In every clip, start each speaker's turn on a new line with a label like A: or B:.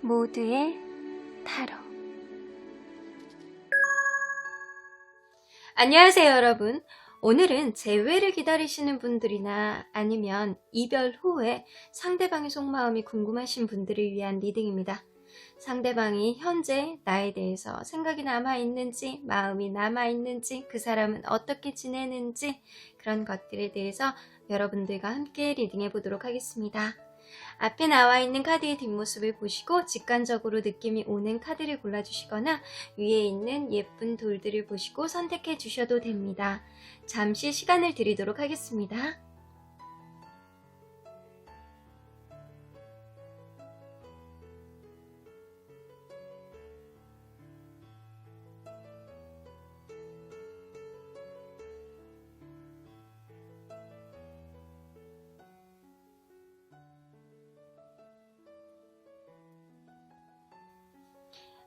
A: 모두의 타로. 안녕하세요 여러분. 오늘은 재회를 기다리시는 분들이나 아니면 이별 후에 상대방의 속마음이 궁금하신 분들을 위한 리딩입니다. 상대방이 현재 나에 대해서 생각이 남아있는지, 마음이 남아있는지, 그 사람은 어떻게 지내는지, 그런 것들에 대해서 여러분들과 함께 리딩해 보도록 하겠습니다. 앞에 나와 있는 카드의 뒷모습을 보시고 직관적으로 느낌이 오는 카드를 골라주시거나 위에 있는 예쁜 돌들을 보시고 선택해 주셔도 됩니다. 잠시 시간을 드리도록 하겠습니다.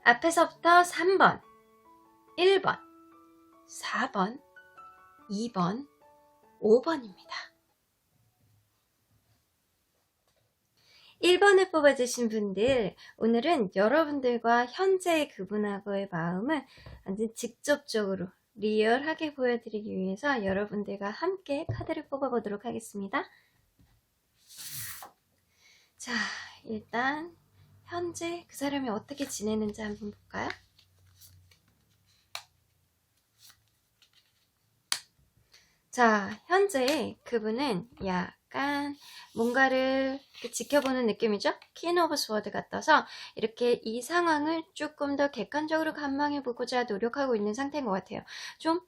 A: 앞에서부터 3번, 1번, 4번, 2번, 5번입니다. 1번을 뽑아주신 분들, 오늘은 여러분들과 현재의 그분하고의 마음을 완전 직접적으로 리얼하게 보여드리기 위해서 여러분들과 함께 카드를 뽑아보도록 하겠습니다. 자, 일단 현재 그 사람이 어떻게 지내는지 한번 볼까요? 자, 현재 그분은 약간 뭔가를 지켜보는 느낌이죠? 퀸 오브 스워드 같아서 이렇게 이 상황을 조금 더 객관적으로 관망해보고자 노력하고 있는 상태인 것 같아요. 좀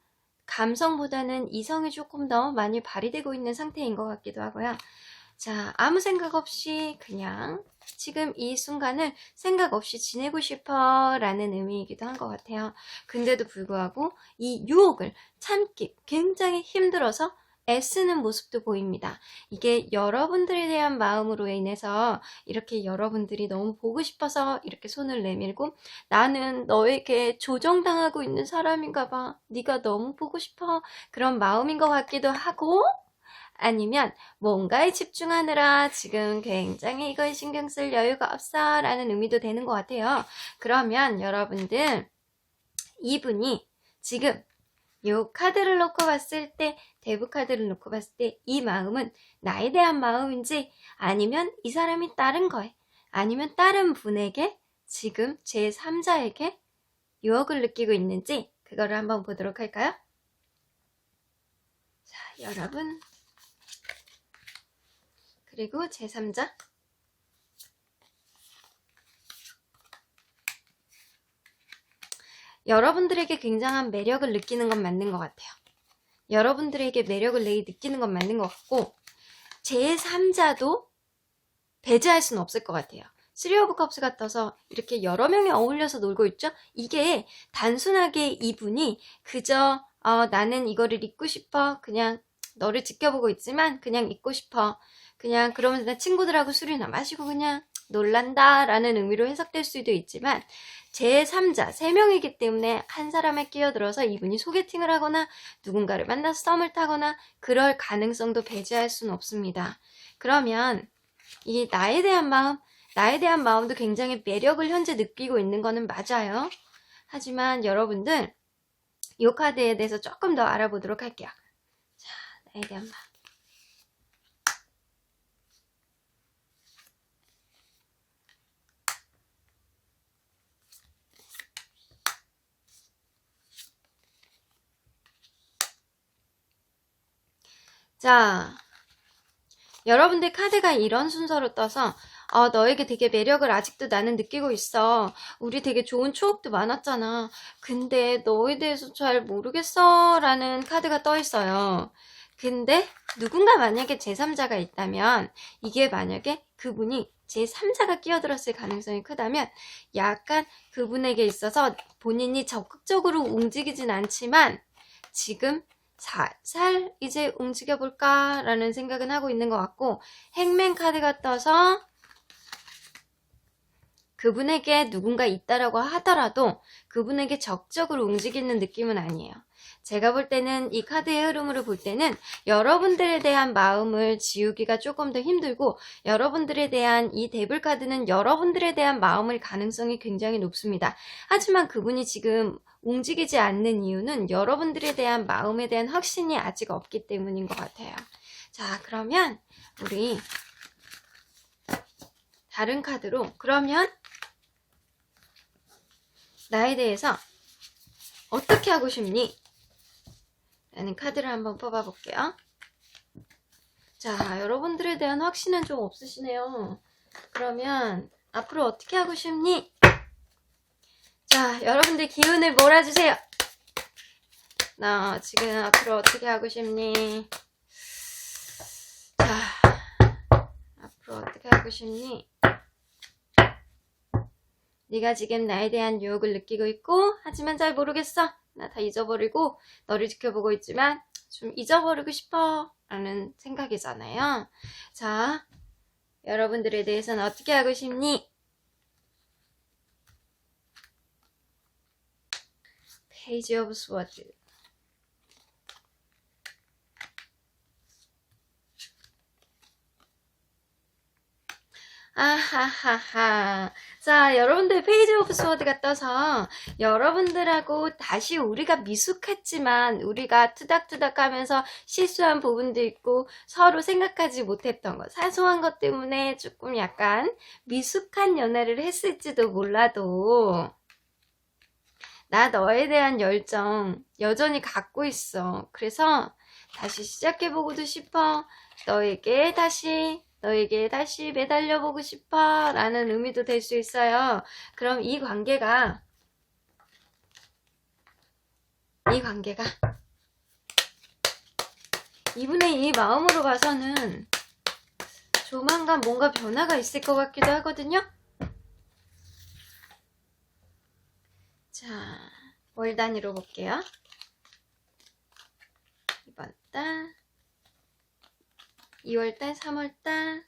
A: 감성보다는 이성이 조금 더 많이 발휘되고 있는 상태인 것 같기도 하고요. 자, 아무 생각 없이 그냥 지금 이 순간을 생각 없이 지내고 싶어 라는 의미이기도 한 것 같아요. 근데도 불구하고 이 유혹을 참기 굉장히 힘들어서 애쓰는 모습도 보입니다. 이게 여러분들에 대한 마음으로 인해서 이렇게 여러분들이 너무 보고 싶어서 이렇게 손을 내밀고 나는 너에게 조정당하고 있는 사람인가 봐. 네가 너무 보고 싶어. 그런 마음인 것 같기도 하고 아니면 뭔가에 집중하느라 지금 굉장히 이거에 신경 쓸 여유가 없어 라는 의미도 되는 것 같아요. 그러면 여러분들 이분이 지금 이 카드를 놓고 봤을 때, 대부 카드를 놓고 봤을 때 이 마음은 나에 대한 마음인지 아니면 이 사람이 다른 거에 아니면 다른 분에게 지금 제3자에게 유혹을 느끼고 있는지 그거를 한번 보도록 할까요? 자, 여러분 그리고 제3자 여러분들에게 굉장한 매력을 느끼는 건 맞는 것 같아요. 여러분들에게 매력을 느끼는 건 맞는 것 같고 제3자도 배제할 수는 없을 것 같아요. 3 오브 컵스 같아서 이렇게 여러 명이 어울려서 놀고 있죠? 이게 단순하게 이분이 그저 나는 이거를 잊고 싶어. 그냥 너를 지켜보고 있지만 그냥 잊고 싶어. 그냥 그러면서 나 친구들하고 술이나 마시고 그냥 놀란다 라는 의미로 해석될 수도 있지만 제3자 3명이기 때문에 한 사람에 끼어들어서 이분이 소개팅을 하거나 누군가를 만나서 썸을 타거나 그럴 가능성도 배제할 수는 없습니다. 그러면 이 나에 대한 마음도 굉장히 매력을 현재 느끼고 있는 거는 맞아요. 하지만 여러분들 이 카드에 대해서 조금 더 알아보도록 할게요. 자, 나에 대한 마음. 자, 여러분들 카드가 이런 순서로 떠서 너에게 되게 매력을 아직도 나는 느끼고 있어. 우리 되게 좋은 추억도 많았잖아. 근데 너에 대해서 잘 모르겠어 라는 카드가 떠 있어요. 근데 누군가 만약에 제3자가 있다면 이게 만약에 그분이 제3자가 끼어들었을 가능성이 크다면 약간 그분에게 있어서 본인이 적극적으로 움직이진 않지만 지금 살살 이제 움직여볼까 라는 생각은 하고 있는 것 같고 행맨 카드가 떠서 그분에게 누군가 있다라고 하더라도 그분에게 적극적으로 움직이는 느낌은 아니에요. 제가 볼 때는 이 카드의 흐름으로 볼 때는 여러분들에 대한 마음을 지우기가 조금 더 힘들고 여러분들에 대한 이 데블 카드는 여러분들에 대한 마음일 가능성이 굉장히 높습니다. 하지만 그분이 지금 움직이지 않는 이유는 여러분들에 대한 마음에 대한 확신이 아직 없기 때문인 것 같아요. 자, 그러면 우리 다른 카드로 그러면 나에 대해서 어떻게 하고 싶니? 라는 카드를 한번 뽑아볼게요. 자, 여러분들에 대한 확신은 좀 없으시네요. 그러면 앞으로 어떻게 하고 싶니? 자, 여러분들 기운을 몰아주세요. 나 지금 앞으로 어떻게 하고 싶니? 자, 앞으로 어떻게 하고 싶니? 네가 지금 나에 대한 유혹을 느끼고 있고 하지만 잘 모르겠어. 나 다 잊어버리고 너를 지켜보고 있지만 좀 잊어버리고 싶어 라는 생각이잖아요. 자, 여러분들에 대해서는 어떻게 하고 싶니? 페이지 오브 스워드. 아하하하. 자, 여러분들 페이지 오브 스워드가 떠서 여러분들하고 다시 우리가 미숙했지만 우리가 투닥투닥 하면서 실수한 부분도 있고 서로 생각하지 못했던 것, 사소한 것 때문에 조금 약간 미숙한 연애를 했을지도 몰라도 나 너에 대한 열정 여전히 갖고 있어. 그래서 다시 시작해보고도 싶어. 너에게 다시 매달려보고 싶어 라는 의미도 될 수 있어요. 그럼 이 관계가 이분의 이 마음으로 봐서는 조만간 뭔가 변화가 있을 것 같기도 하거든요. 자, 월 단위로 볼게요. 이번 달, 2월달, 3월달,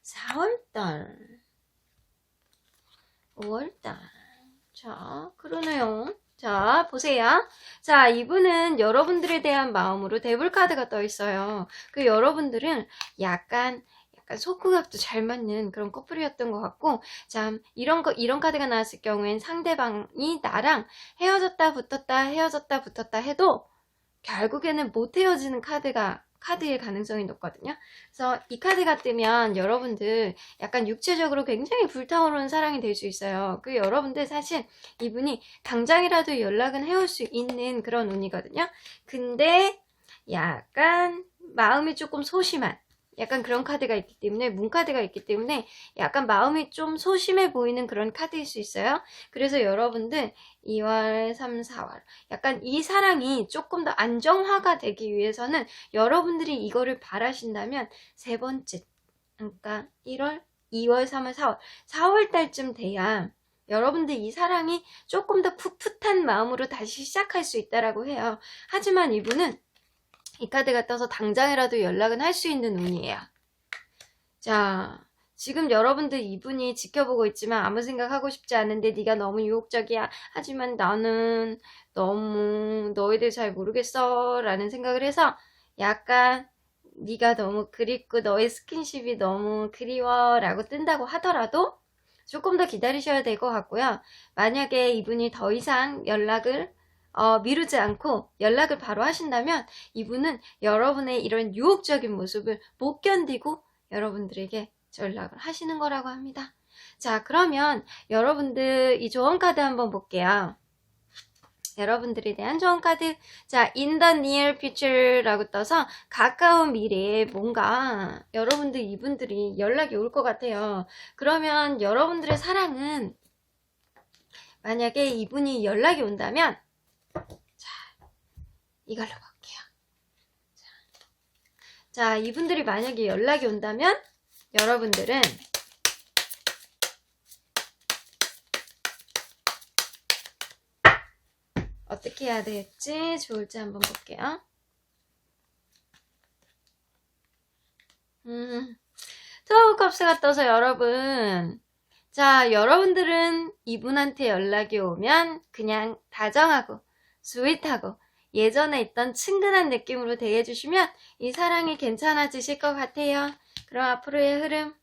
A: 4월달, 5월달. 자, 그러네요. 자, 보세요. 자, 이분은 여러분들에 대한 마음으로 데블 카드가 떠 있어요. 그 여러분들은 약간 속궁합도 잘 맞는 그런 커플이었던 것 같고, 참 이런 카드가 나왔을 경우엔 상대방이 나랑 헤어졌다 붙었다 해도 결국에는 못 헤어지는 카드일 가능성이 높거든요. 그래서 이 카드가 뜨면 여러분들 약간 육체적으로 굉장히 불타오르는 사랑이 될 수 있어요. 그 여러분들 사실 이분이 당장이라도 연락은 해올 수 있는 그런 운이거든요. 근데 약간 마음이 조금 소심한 약간 그런 카드가 있기 때문에 문카드가 있기 때문에 약간 마음이 좀 소심해 보이는 그런 카드일 수 있어요. 그래서 여러분들 2월, 3, 4월 약간 이 사랑이 조금 더 안정화가 되기 위해서는 여러분들이 이거를 바라신다면 세 번째 그러니까 1월, 2월, 3월, 4월 달쯤 돼야 여러분들 이 사랑이 조금 더 풋풋한 마음으로 다시 시작할 수 있다라고 해요. 하지만 이분은 이 카드가 떠서 당장이라도 연락은 할 수 있는 운이에요. 자, 지금 여러분들 이분이 지켜보고 있지만 아무 생각하고 싶지 않은데 네가 너무 유혹적이야. 하지만 나는 너무 너에 대해 잘 모르겠어 라는 생각을 해서 약간 네가 너무 그립고 너의 스킨십이 너무 그리워 라고 뜬다고 하더라도 조금 더 기다리셔야 될 것 같고요. 만약에 이분이 더 이상 연락을 미루지 않고 연락을 바로 하신다면 이분은 여러분의 이런 유혹적인 모습을 못 견디고 여러분들에게 연락을 하시는 거라고 합니다. 자, 그러면 여러분들 이 조언 카드 한번 볼게요. 여러분들에 대한 조언 카드. 자, in the near future라고 떠서 가까운 미래에 뭔가 여러분들 이분들이 연락이 올 것 같아요. 그러면 여러분들의 사랑은 만약에 이분이 연락이 온다면 자, 이걸로 볼게요. 자, 이분들이 만약에 연락이 온다면 여러분들은 어떻게 해야 될지 좋을지 한번 볼게요. 투어 컵스가 떠서 여러분 자, 여러분들은 이분한테 연락이 오면 그냥 다정하고 스윗하고 예전에 있던 친근한 느낌으로 대해주시면 이 사랑이 괜찮아지실 것 같아요. 그럼 앞으로의 흐름.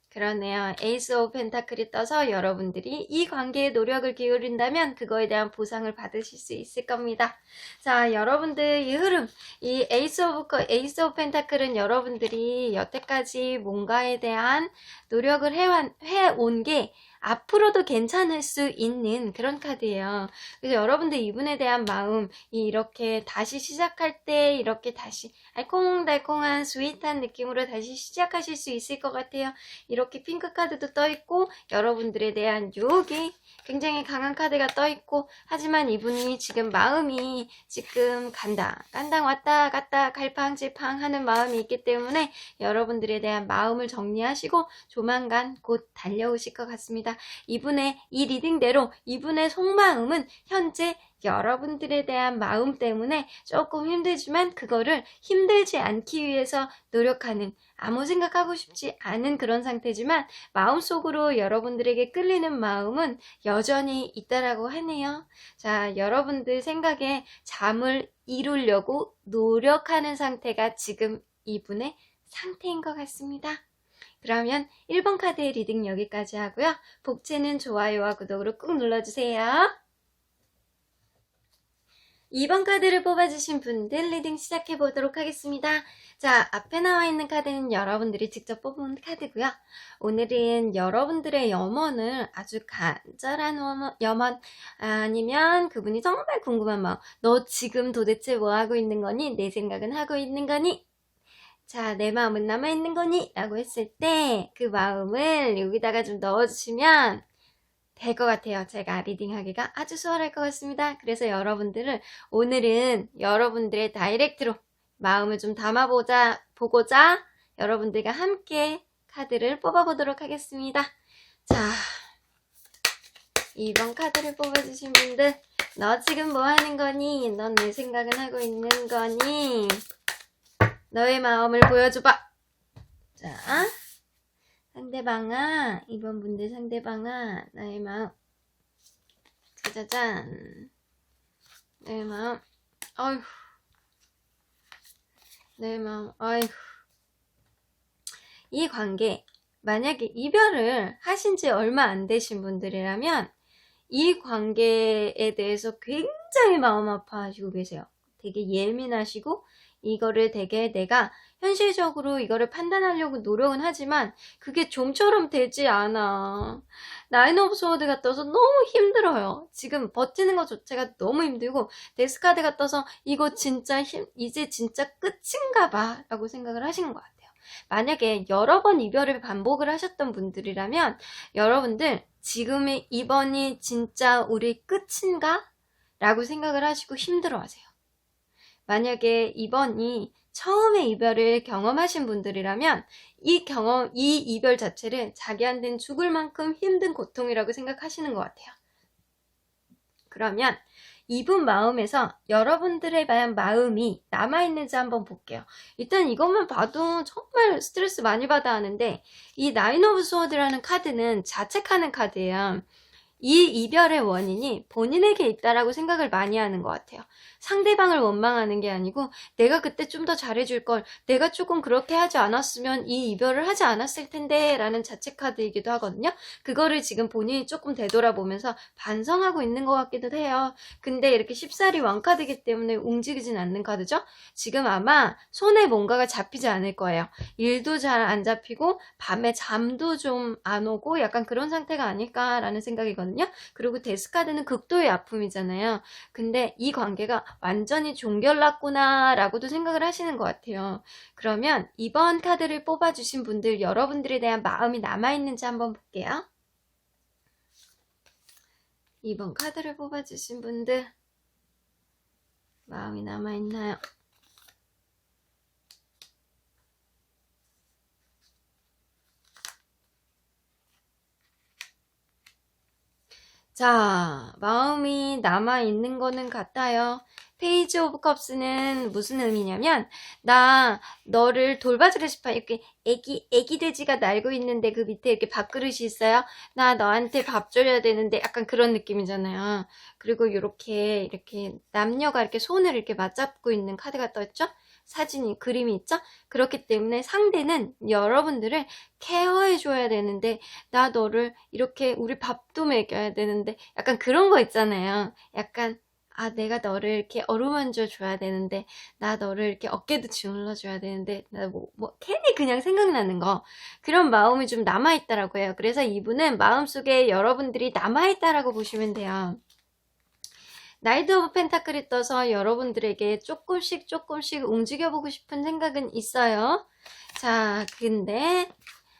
A: 그러네요. 에이스 오브 펜타클이 떠서 여러분들이 이 관계에 노력을 기울인다면 그거에 대한 보상을 받으실 수 있을 겁니다. 자, 여러분들 이 흐름, 이 에이스 오브 펜타클은 여러분들이 여태까지 뭔가에 대한 노력을 해온 게 앞으로도 괜찮을 수 있는 그런 카드예요. 그래서 여러분들 이분에 대한 마음, 이렇게 다시 시작할 때 이렇게 다시 알콩달콩한 스윗한 느낌으로 다시 시작하실 수 있을 것 같아요. 이렇게 핑크 카드도 떠있고 여러분들에 대한 유혹이 굉장히 강한 카드가 떠있고, 하지만 이분이 지금 마음이 지금 간당 왔다 갔다 갈팡질팡 하는 마음이 있기 때문에 여러분들에 대한 마음을 정리하시고 조만간 곧 달려오실 것 같습니다. 이분의 이 리딩대로 이분의 속마음은 현재 여러분들에 대한 마음 때문에 조금 힘들지만 그거를 힘들지 않기 위해서 노력하는, 아무 생각하고 싶지 않은 그런 상태지만 마음속으로 여러분들에게 끌리는 마음은 여전히 있다라고 하네요. 자, 여러분들 생각에 잠을 이루려고 노력하는 상태가 지금 이분의 상태인 것 같습니다. 그러면 1번 카드의 리딩 여기까지 하고요. 복채는 좋아요와 구독으로 꾹 눌러주세요. 2번 카드를 뽑아주신 분들 리딩 시작해보도록 하겠습니다. 자, 앞에 나와 있는 카드는 여러분들이 직접 뽑은 카드고요. 오늘은 여러분들의 염원을, 아주 간절한 염원, 아니면 그분이 정말 궁금한 마음, 너 지금 도대체 뭐하고 있는 거니? 내 생각은 하고 있는 거니? 자, 내 마음은 남아있는 거니? 라고 했을 때 그 마음을 여기다가 좀 넣어주시면 될 것 같아요. 제가 리딩하기가 아주 수월할 것 같습니다. 그래서 여러분들을 오늘은 여러분들의 다이렉트로 마음을 좀 보고자 여러분들과 함께 카드를 뽑아보도록 하겠습니다. 자, 2번 카드를 뽑아주신 분들, 너 지금 뭐 하는 거니? 넌 내 생각은 하고 있는 거니? 너의 마음을 보여줘봐. 자, 상대방아, 이번 분들 상대방아, 나의 마음. 짜자잔. 내 마음. 어휴. 내 마음. 어휴. 이 관계, 만약에 이별을 하신 지 얼마 안 되신 분들이라면 이 관계에 대해서 굉장히 마음 아파하시고 계세요. 되게 예민하시고 이거를 되게 내가 현실적으로 이거를 판단하려고 노력은 하지만 그게 좀처럼 되지 않아. 나인 오브 소드가 떠서 너무 힘들어요. 지금 버티는 것조차가 너무 힘들고 데스카드가 떠서 이거 진짜 이제 진짜 끝인가 봐 라고 생각을 하시는 것 같아요. 만약에 여러 번 이별을 반복을 하셨던 분들이라면 여러분들 지금의 이번이 진짜 우리 끝인가? 라고 생각을 하시고 힘들어하세요. 만약에 이번이 처음에 이별을 경험하신 분들이라면 이 이별 자체를 자기한테는 죽을 만큼 힘든 고통이라고 생각하시는 것 같아요. 그러면 이분 마음에서 여러분들에 대한 마음이 남아있는지 한번 볼게요. 일단 이것만 봐도 정말 스트레스 많이 받아 하는데 이 나인 오브 소드라는 카드는 자책하는 카드예요. 이 이별의 원인이 본인에게 있다라고 생각을 많이 하는 것 같아요. 상대방을 원망하는 게 아니고 내가 그때 좀 더 잘해줄 걸, 내가 조금 그렇게 하지 않았으면 이 이별을 하지 않았을 텐데 라는 자책 카드이기도 하거든요. 그거를 지금 본인이 조금 되돌아보면서 반성하고 있는 것 같기도 해요. 근데 이렇게 쉽사리 왕카드이기 때문에 움직이진 않는 카드죠. 지금 아마 손에 뭔가가 잡히지 않을 거예요. 일도 잘 안 잡히고 밤에 잠도 좀 안 오고 약간 그런 상태가 아닐까라는 생각이거든요. 그리고 데스카드는 극도의 아픔이잖아요. 근데 이 관계가 완전히 종결났구나 라고도 생각을 하시는 것 같아요. 그러면 이번 카드를 뽑아주신 분들, 여러분들에 대한 마음이 남아있는지 한번 볼게요. 2번 카드를 뽑아주신 분들 마음이 남아있나요? 자, 마음이 남아있는 거는 같아요. 페이지 오브 컵스는 무슨 의미냐면, 나 너를 돌봐주고 싶어. 이렇게 애기 돼지가 날고 있는데 그 밑에 이렇게 밥그릇이 있어요. 나 너한테 밥 줘야 되는데 약간 그런 느낌이잖아요. 그리고 이렇게 남녀가 이렇게 손을 이렇게 맞잡고 있는 카드가 떠있죠? 사진이, 그림이 있죠? 그렇기 때문에 상대는 여러분들을 케어해줘야 되는데, 나 너를 이렇게 우리 밥도 먹여야 되는데, 약간 그런 거 있잖아요. 약간, 내가 너를 이렇게 어루만져 줘야 되는데, 나 너를 이렇게 어깨도 주물러 줘야 되는데, 나 괜히 그냥 생각나는 거. 그런 마음이 좀 남아있다라고 해요. 그래서 이분은 마음속에 여러분들이 남아있다라고 보시면 돼요. 나이트 오브 펜타클이 떠서 여러분들에게 조금씩 움직여보고 싶은 생각은 있어요. 자, 근데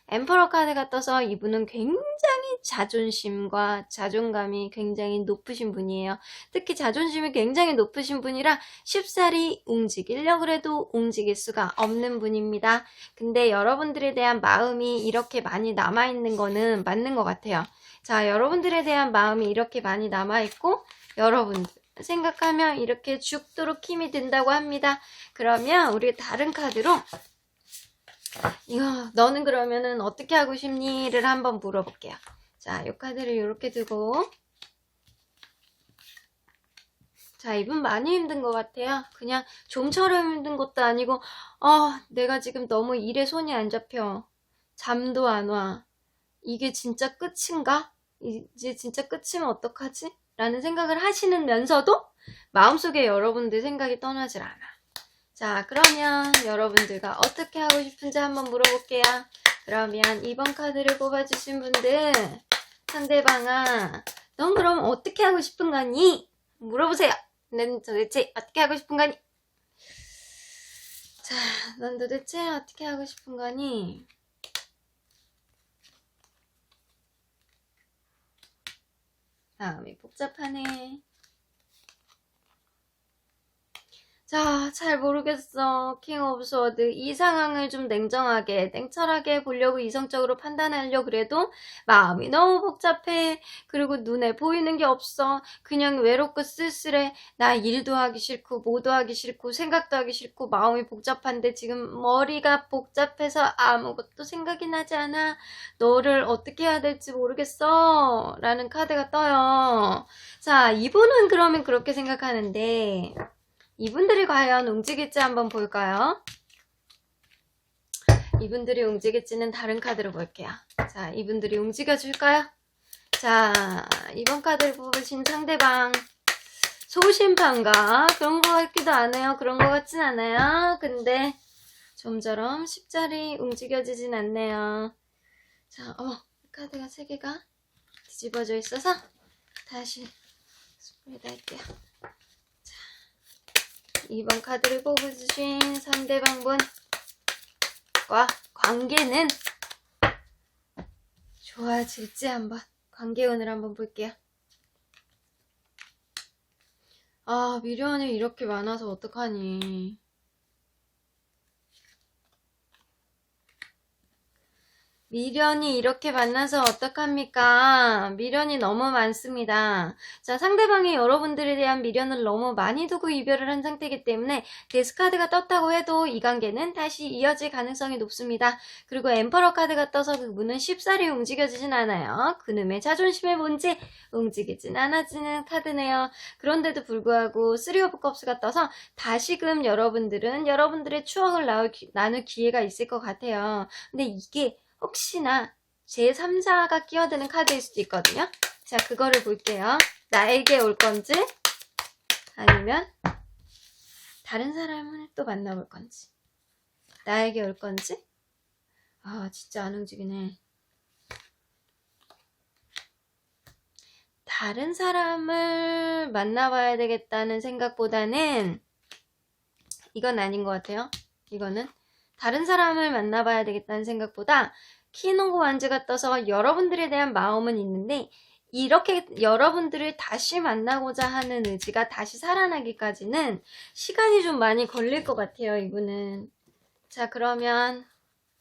A: 엠퍼러 카드가 떠서 이분은 굉장히 자존심과 자존감이 굉장히 높으신 분이에요. 특히 자존심이 굉장히 높으신 분이라 쉽사리 움직이려고 해도 움직일 수가 없는 분입니다. 근데 여러분들에 대한 마음이 이렇게 많이 남아있는 거는 맞는 것 같아요. 자, 여러분들에 대한 마음이 이렇게 많이 남아있고, 여러분들 생각하면 이렇게 죽도록 힘이 든다고 합니다. 그러면 우리 다른 카드로 너는 그러면은 어떻게 하고 싶니?를 한번 물어볼게요. 자, 이 카드를 이렇게 두고, 자, 이분 많이 힘든 것 같아요. 그냥 좀처럼 힘든 것도 아니고, 내가 지금 너무 일에 손이 안 잡혀. 잠도 안 와. 이게 진짜 끝인가? 이제 진짜 끝이면 어떡하지? 라는 생각을 하시면서도 마음속에 여러분들 생각이 떠나질 않아. 자, 그러면 여러분들과 어떻게 하고 싶은지 한번 물어볼게요. 그러면 2번 카드를 뽑아주신 분들, 상대방아, 넌 그럼 어떻게 하고 싶은 거니? 물어보세요. 넌 도대체 어떻게 하고 싶은 거니? 자, 넌 도대체 어떻게 하고 싶은 거니? 마음이 복잡하네. 자, 잘 모르겠어. 킹 오브 스워드. 이 상황을 좀 냉철하게 보려고 이성적으로 판단하려고 그래도 마음이 너무 복잡해. 그리고 눈에 보이는 게 없어. 그냥 외롭고 쓸쓸해. 나 일도 하기 싫고 뭐도 하기 싫고 생각도 하기 싫고 마음이 복잡한데 지금 머리가 복잡해서 아무것도 생각이 나지 않아. 너를 어떻게 해야 될지 모르겠어. 라는 카드가 떠요. 자, 이분은 그러면 그렇게 생각하는데 이분들이 과연 움직일지 한번 볼까요? 이분들이 움직일지는 다른 카드로 볼게요. 자, 이분들이 움직여줄까요? 자, 이번 카드를 뽑으신 상대방 소심판가? 그런 거 같기도 안 해요. 그런 거 같진 않아요. 근데 좀처럼 쉽사리 움직여지진 않네요. 자, 카드가 3개가 뒤집어져 있어서 다시 스프레드 할게요. 2번 카드를 뽑아주신 상대방분과 관계는 좋아질지 한번 관계운을 한번 볼게요. 미련이 이렇게 많아서 어떡하니. 미련이 이렇게 만나서 어떡합니까? 미련이 너무 많습니다. 자, 상대방이 여러분들에 대한 미련을 너무 많이 두고 이별을 한 상태이기 때문에 데스카드가 떴다고 해도 이 관계는 다시 이어질 가능성이 높습니다. 그리고 엠퍼러 카드가 떠서 그분은 쉽사리 움직여지진 않아요. 그놈의 자존심의 문제 움직이진 않아지는 카드네요. 그런데도 불구하고 3 오브 컵스가 떠서 다시금 여러분들은 여러분들의 추억을 나눌 기회가 있을 것 같아요. 근데 이게 혹시나 제3자가 끼어드는 카드일 수도 있거든요. 자, 그거를 볼게요. 나에게 올 건지 아니면 다른 사람을 또 만나볼 건지. 나에게 올 건지. 진짜 안 움직이네. 다른 사람을 만나봐야 되겠다는 생각보다는 이건 아닌 것 같아요. 이거는 다른 사람을 만나봐야 되겠다는 생각보다 킹 오브 완즈가 떠서 여러분들에 대한 마음은 있는데 이렇게 여러분들을 다시 만나고자 하는 의지가 다시 살아나기까지는 시간이 좀 많이 걸릴 것 같아요. 이분은. 자, 그러면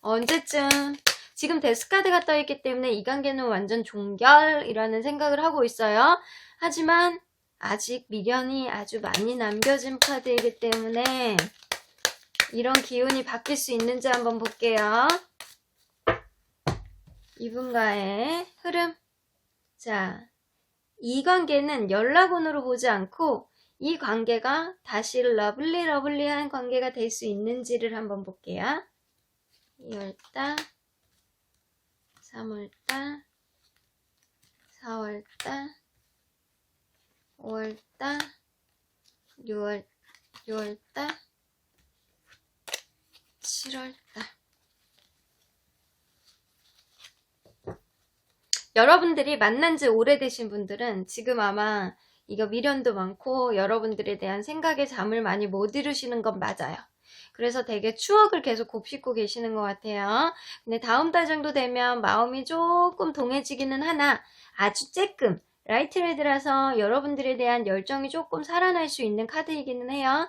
A: 언제쯤 지금 데스카드가 떠있기 때문에 이 관계는 완전 종결이라는 생각을 하고 있어요. 하지만 아직 미련이 아주 많이 남겨진 카드이기 때문에 이런 기운이 바뀔 수 있는지 한번 볼게요. 이분과의 흐름. 자, 이 관계는 연락운으로 보지 않고 이 관계가 다시 러블리한 관계가 될 수 있는지를 한번 볼게요. 2월달, 3월달, 4월달, 5월달, 6월달, 7월달. 여러분들이 만난 지 오래되신 분들은 지금 아마 이거 미련도 많고 여러분들에 대한 생각에 잠을 많이 못 이루시는 건 맞아요. 그래서 되게 추억을 계속 곱씹고 계시는 것 같아요. 근데 다음 달 정도 되면 마음이 조금 동해지기는 하나 아주 쬐끔 라이트 레드라서 여러분들에 대한 열정이 조금 살아날 수 있는 카드이기는 해요.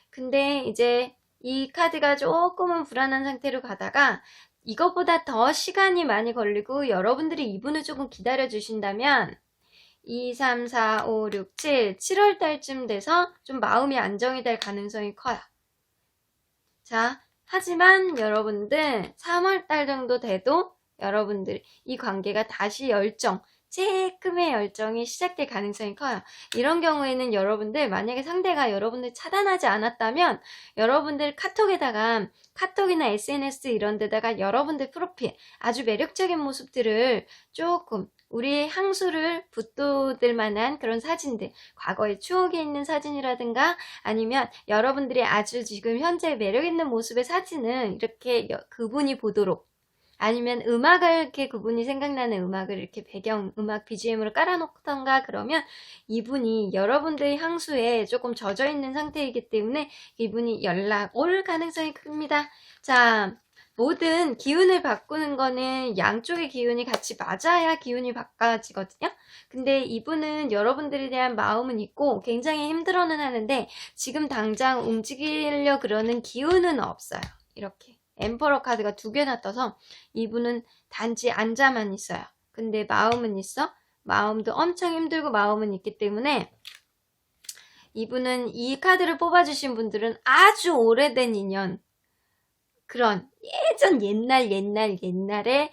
A: 근데 이제 이 카드가 조금은 불안한 상태로 가다가 이것보다 더 시간이 많이 걸리고 여러분들이 이분을 조금 기다려 주신다면 2, 3, 4, 5, 6, 7월 달쯤 돼서 좀 마음이 안정이 될 가능성이 커요. 자, 하지만 여러분들 3월 달 정도 돼도 여러분들 이 관계가 다시 조금의 열정이 시작될 가능성이 커요. 이런 경우에는 여러분들 만약에 상대가 여러분들 차단하지 않았다면 여러분들 카톡이나 SNS 이런 데다가 여러분들 프로필 아주 매력적인 모습들을 조금 우리 향수를 붙돋을 만한 그런 사진들, 과거의 추억에 있는 사진이라든가 아니면 여러분들이 아주 지금 현재 매력 있는 모습의 사진을 이렇게 그분이 보도록 아니면 이렇게 그분이 생각나는 음악을 이렇게 배경음악 BGM으로 깔아놓던가 그러면 이분이 여러분들의 향수에 조금 젖어있는 상태이기 때문에 이분이 연락 올 가능성이 큽니다. 자, 모든 기운을 바꾸는 거는 양쪽의 기운이 같이 맞아야 기운이 바꿔지거든요. 근데 이분은 여러분들에 대한 마음은 있고 굉장히 힘들어는 하는데 지금 당장 움직이려 그러는 기운은 없어요. 이렇게. 엠퍼러 카드가 2개나 떠서 이분은 단지 앉아만 있어요. 근데 마음은 있어? 마음도 엄청 힘들고 마음은 있기 때문에 이분은 이 카드를 뽑아주신 분들은 아주 오래된 인연, 그런 옛날에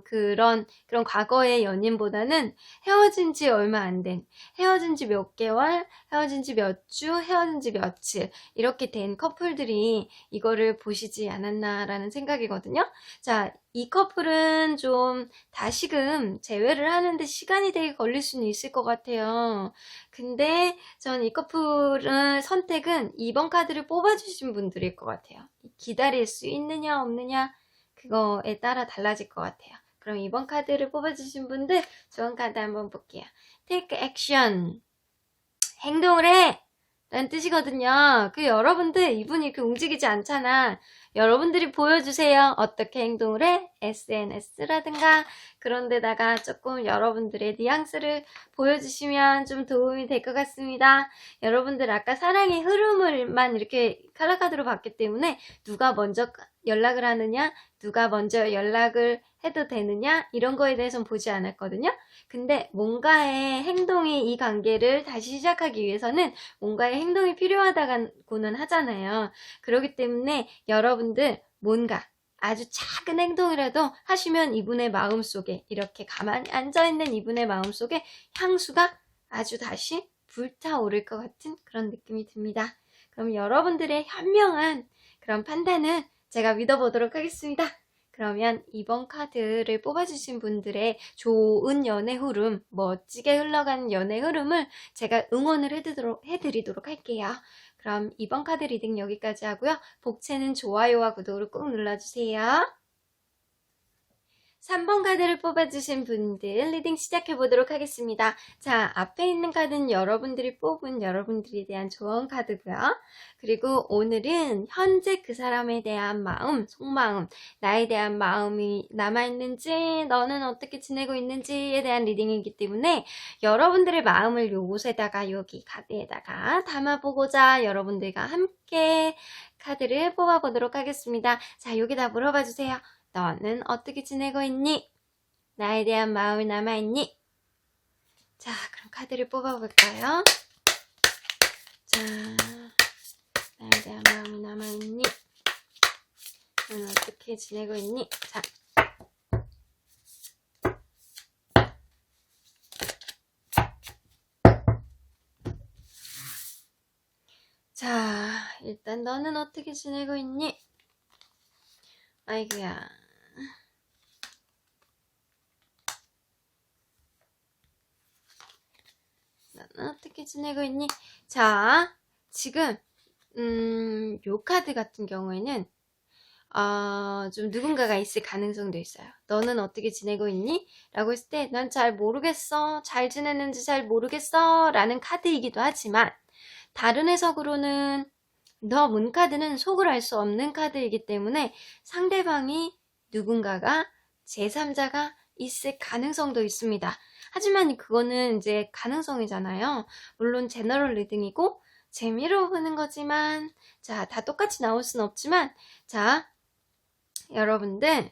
A: 그런 과거의 연인보다는 헤어진 지 얼마 안 된, 헤어진 지 몇 개월, 헤어진 지 몇 주, 헤어진 지 며칠 이렇게 된 커플들이 이거를 보시지 않았나라는 생각이거든요. 자, 이 커플은 좀 다시금 재회를 하는데 시간이 되게 걸릴 수는 있을 것 같아요. 근데 전 이 커플은 선택은 2번 카드를 뽑아주신 분들일 것 같아요. 기다릴 수 있느냐 없느냐 그거에 따라 달라질 것 같아요. 그럼 2번 카드를 뽑아주신 분들 좋은 카드 한번 볼게요. Take action. 행동을 해! 라는 뜻이거든요. 여러분들 이분이 움직이지 않잖아. 여러분들이 보여주세요. 어떻게 행동을 해? SNS라든가 그런 데다가 조금 여러분들의 뉘앙스를 보여주시면 좀 도움이 될 것 같습니다. 여러분들 아까 사랑의 흐름을만 이렇게 칼라카드로 봤기 때문에 누가 먼저 연락을 하느냐, 누가 먼저 연락을 해도 되느냐 이런 거에 대해서는 보지 않았거든요. 근데 뭔가의 행동이 이 관계를 다시 시작하기 위해서는 뭔가의 행동이 필요하다고는 하잖아요. 그렇기 때문에 여러분들 뭔가 아주 작은 행동이라도 하시면 이분의 마음속에 이렇게 가만히 앉아있는 이분의 마음속에 향수가 아주 다시 불타오를 것 같은 그런 느낌이 듭니다. 그럼 여러분들의 현명한 그런 판단은 제가 믿어보도록 하겠습니다. 그러면 이번 카드를 뽑아주신 분들의 좋은 연애 흐름, 멋지게 흘러가는 연애 흐름을 제가 응원을 해드리도록 할게요. 그럼 이번 카드 리딩 여기까지 하고요. 복채는 좋아요와 구독을 꼭 눌러주세요. 3번 카드를 뽑아주신 분들 리딩 시작해보도록 하겠습니다. 자, 앞에 있는 카드는 여러분들이 뽑은 여러분들에 대한 조언 카드고요. 그리고 오늘은 현재 그 사람에 대한 마음, 속마음, 나에 대한 마음이 남아있는지, 너는 어떻게 지내고 있는지에 대한 리딩이기 때문에 여러분들의 마음을 요곳에다가 여기 카드에다가 담아보고자 여러분들과 함께 카드를 뽑아보도록 하겠습니다. 자, 여기다 물어봐주세요. 너는 어떻게 지내고 있니? 나에 대한 마음이 남아있니? 자, 그럼 카드를 뽑아볼까요? 자, 나에 대한 마음이 남아있니? 넌 어떻게 지내고 있니? 자, 일단 너는 어떻게 지내고 있니? 아이고야. 너는 어떻게 지내고 있니? 자, 지금 요 카드 같은 경우에는 좀 누군가가 있을 가능성도 있어요. 너는 어떻게 지내고 있니? 라고 했을 때 난 잘 모르겠어. 잘 지내는지 잘 모르겠어. 라는 카드이기도 하지만 다른 해석으로는 너 문카드는 속을 알 수 없는 카드이기 때문에 상대방이 누군가가 제3자가 있을 가능성도 있습니다. 하지만 그거는 이제 가능성이잖아요. 물론 제너럴 리딩이고 재미로 보는 거지만 자, 다 똑같이 나올 순 없지만 자, 여러분들